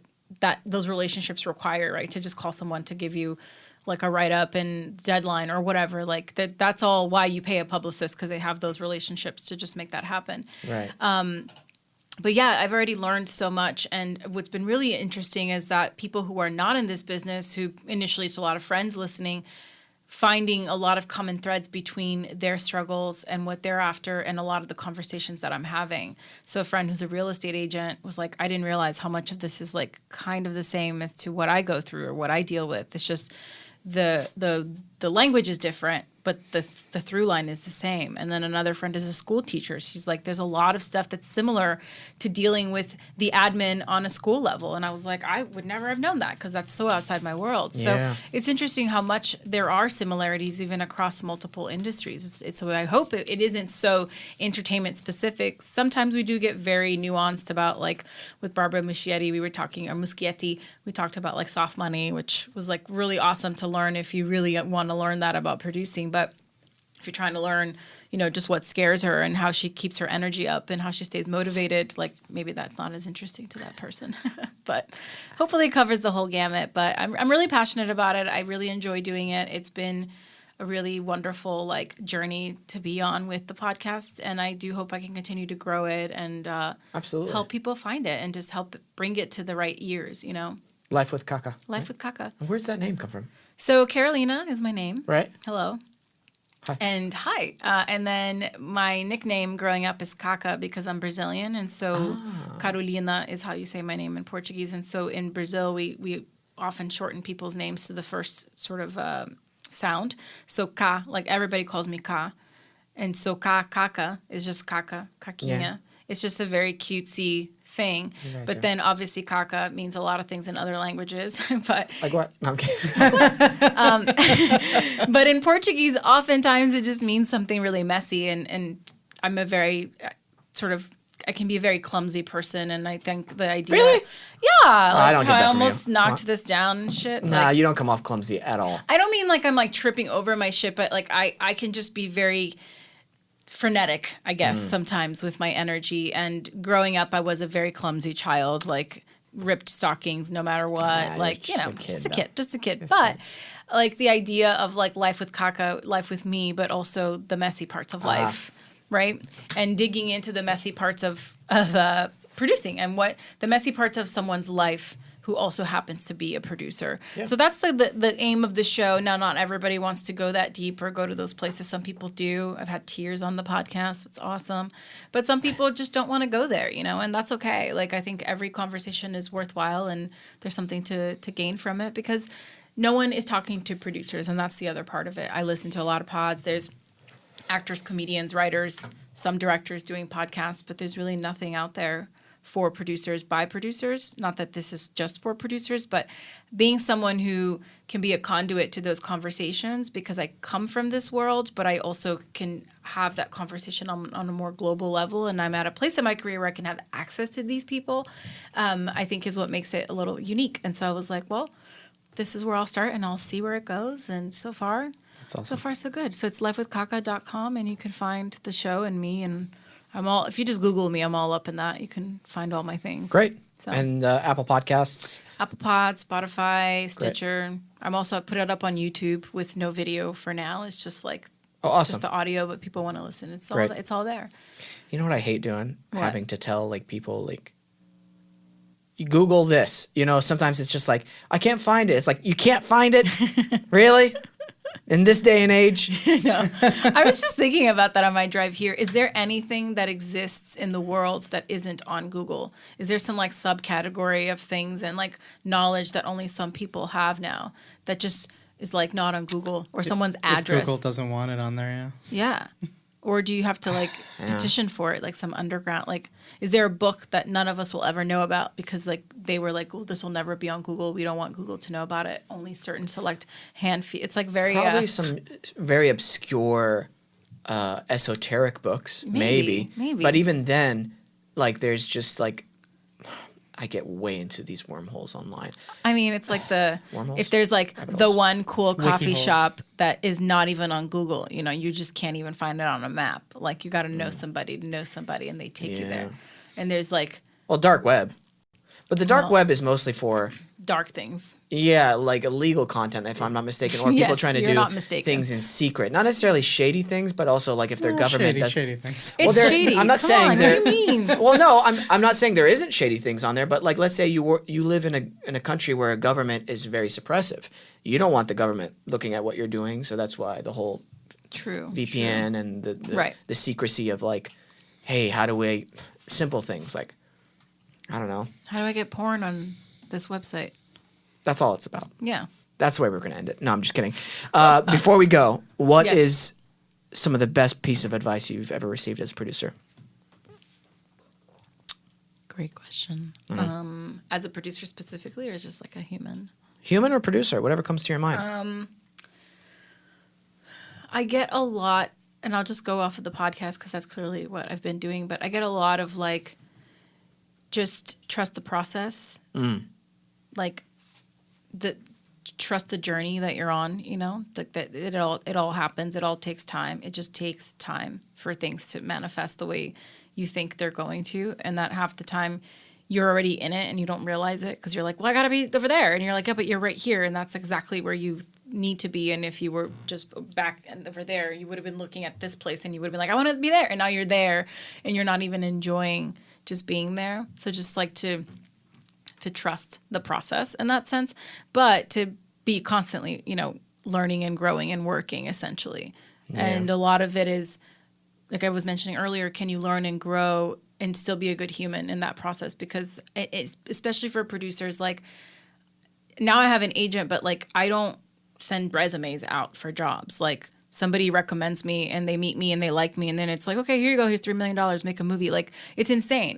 those relationships require, right? To just call someone to give you like a write-up and deadline or whatever, like that's all why you pay a publicist, because they have those relationships to just make that happen. Right. But yeah, I've already learned so much. And what's been really interesting is that people who are not in this business, who initially it's a lot of friends listening, finding a lot of common threads between their struggles and what they're after, and a lot of the conversations that I'm having. So a friend who's a real estate agent was like, I didn't realize how much of this is like kind of the same as to what I go through or what I deal with. It's just the language is different, but the through line is the same. And then another friend is a school teacher. She's like, there's a lot of stuff that's similar to dealing with the admin on a school level. And I was like, I would never have known that, because that's so outside my world. So it's interesting how much there are similarities even across multiple industries. So I hope it isn't so entertainment specific. Sometimes we do get very nuanced about, like with Barbara Muschietti, we talked about like soft money, which was like really awesome to learn if you really want to learn that about producing. But if you're trying to learn, you know, just what scares her and how she keeps her energy up and how she stays motivated, like maybe that's not as interesting to that person. But hopefully it covers the whole gamut. But I'm really passionate about it. I really enjoy doing it. It's been a really wonderful like journey to be on with the podcast, and I do hope I can continue to grow it and Absolutely. help people find it and just help bring it to the right ears. Life with Caca. Life with Caca. Where's that name come from? So Karolina is my name. Right. Hello. Hi. And hi. And then my nickname growing up is Caca because I'm Brazilian. And so Karolina is how you say my name in Portuguese. And so in Brazil, we often shorten people's names to the first sort of sound. So Ka, like everybody calls me Ka. And so Caca is just Caca, Caquinha. Yeah. It's just a very cutesy thing. But then obviously Caca means a lot of things in other languages. But Like what? No, I'm kidding. but in Portuguese, oftentimes it just means something really messy. And I'm a very I can be a very clumsy person. And I think the idea. Really? Yeah. I don't get that I from you. almost Come knocked on. this down and shit. Nah, Like, you don't come off clumsy at all. I don't mean like I'm like tripping over my shit, but like I can just be very frenetic, I guess, sometimes with my energy. And growing up, I was a very clumsy child, like ripped stockings no matter what. Yeah, like, you're a kid, just a though. kid, just a kid. But like the idea of like life with Caca, life with me, but also the messy parts of life, right? And digging into the messy parts of producing and what the messy parts of someone's life who also happens to be a producer. Yeah. So that's the aim of the show. Now, not everybody wants to go that deep or go to those places. Some people do. I've had tears on the podcast. It's awesome. But some people just don't want to go there, and that's okay. Like, I think every conversation is worthwhile and there's something to gain from it because no one is talking to producers, and that's the other part of it. I listen to a lot of pods. There's actors, comedians, writers, some directors doing podcasts, but there's really nothing out there for producers by producers. Not that this is just for producers, but being someone who can be a conduit to those conversations because I come from this world, but I also can have that conversation on a more global level. And I'm at a place in my career where I can have access to these people, I think is what makes it a little unique. And so I was like, well, this is where I'll start and I'll see where it goes. And so far, That's awesome. so far so good. So it's lifewithcaca.com and you can find the show and me, and if you just Google me, I'm all up in that. You can find all my things. Great. So. And Apple Podcasts. Apple Pod, Spotify, Stitcher. I put it up on YouTube with no video for now. It's just like Awesome. just the audio, but people want to listen. It's Great. all there. You know what I hate doing? What? Having to tell like people like you Google this. Sometimes it's just like I can't find it. It's like you can't find it? Really? In this day and age? No. I was just thinking about that on my drive here. Is there anything that exists in the world that isn't on Google? Is there some like subcategory of things and like knowledge that only some people have now that just is like not on Google or someone's address? If Google doesn't want it on there, Yeah. Or do you have to like petition for it, like some underground? Like, is there a book that none of us will ever know about because like they were like, well, this will never be on Google. We don't want Google to know about it. Only certain select It's like very Probably some very obscure esoteric books. Maybe. But even then, like there's just like I get way into these wormholes online. I mean, it's like Wormholes? if there's like Rabbit the holes. one cool coffee holes. shop that is not even on Google, you just can't even find it on a map. Like you got to know somebody to know somebody and they take you there. Yeah. And there's like Well, dark web. But the dark Well- web is mostly for dark things. like illegal content, if I'm not mistaken, or people Yes, trying to you're do not mistaken. things in secret. Not necessarily shady things, but also like if their government does. shady things. It's they're- shady. I'm not Come saying on, they're- what do you mean? Well, no, I'm not saying there isn't shady things on there, but like let's say you live in a country where a government is very suppressive. You don't want the government looking at what you're doing, so that's why the whole True. VPN and the Right. the secrecy of like, hey, how do we simple things like I don't know. How do I get porn on this website? That's all it's about. Yeah. That's the way we're going to end it. No, I'm just kidding. Before we go, what Yes. is some of the best piece of advice you've ever received as a producer? Great question. As a producer specifically, or just like a human? Human or producer, whatever comes to your mind. I get a lot, and I'll just go off of the podcast because that's clearly what I've been doing, but I get a lot of like, just trust the process. Like, trust the journey that you're on, like that it all happens. It all takes time. It just takes time for things to manifest the way you think they're going to. And that half the time you're already in it and you don't realize it because you're like, well, I got to be over there. And you're like, yeah, but you're right here. And that's exactly where you need to be. And if you were just back over there, you would have been looking at this place and you would have been like, I want to be there. And now you're there and you're not even enjoying just being there. So just like to trust the process in that sense, but to be constantly, learning and growing and working essentially. Yeah. And a lot of it is, like I was mentioning earlier, can you learn and grow and still be a good human in that process? Because it's, especially for producers, like now I have an agent, but like I don't send resumes out for jobs. Like somebody recommends me and they meet me and they like me. And then it's like, okay, here you go. Here's $3 million, make a movie. Like it's insane.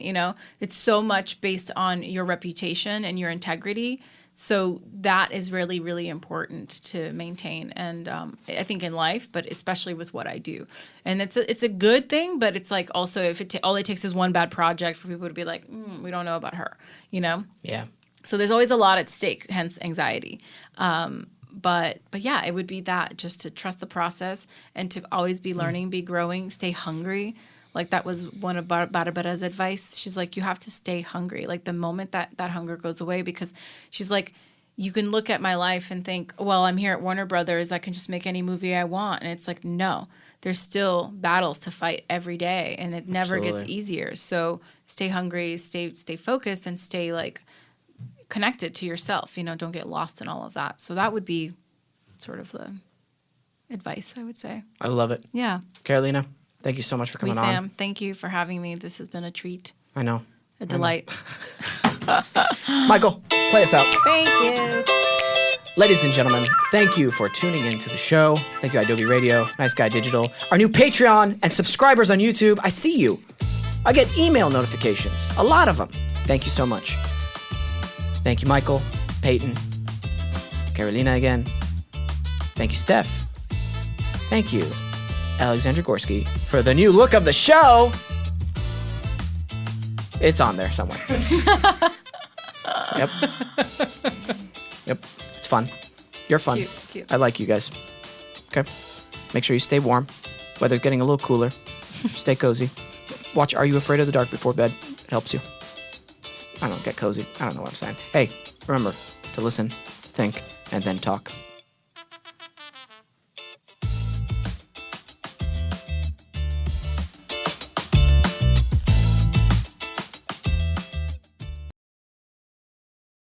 It's so much based on your reputation and your integrity. So that is really, really important to maintain. And I think in life, but especially with what I do. And it's a good thing, but it's like also if all it takes is one bad project for people to be like, we don't know about her, Yeah. So there's always a lot at stake, hence anxiety. But yeah, it would be that, just to trust the process and to always be learning, be growing, stay hungry. Like that was one of Barbara's advice. She's like, you have to stay hungry. Like the moment that hunger goes away, because she's like, you can look at my life and think, well, I'm here at Warner Brothers, I can just make any movie I want. And it's like, no, there's still battles to fight every day and it never gets easier. So stay hungry, stay focused, and stay like connected to yourself, don't get lost in all of that. So that would be sort of the advice, I would say. I love it. Yeah. Karolina, thank you so much for coming on. Wesam, thank you for having me. This has been a treat. I know. A delight. Michael, play us out. Thank you. Ladies and gentlemen, thank you for tuning in to the show. Thank you, Adobe Radio, Nice Guy Digital, our new Patreon, and subscribers on YouTube. I see you. I get email notifications, a lot of them. Thank you so much. Thank you, Michael, Peyton, Karolina again. Thank you, Steph. Thank you, Alexandra Gorski, for the new look of the show. It's on there somewhere. Yep. It's fun. You're fun. Cute. I like you guys. Okay. Make sure you stay warm. Weather's getting a little cooler. Stay cozy. Watch Are You Afraid of the Dark before bed. It helps you. I don't know, get cozy. I don't know what I'm saying. Hey, remember to listen, think, and then talk.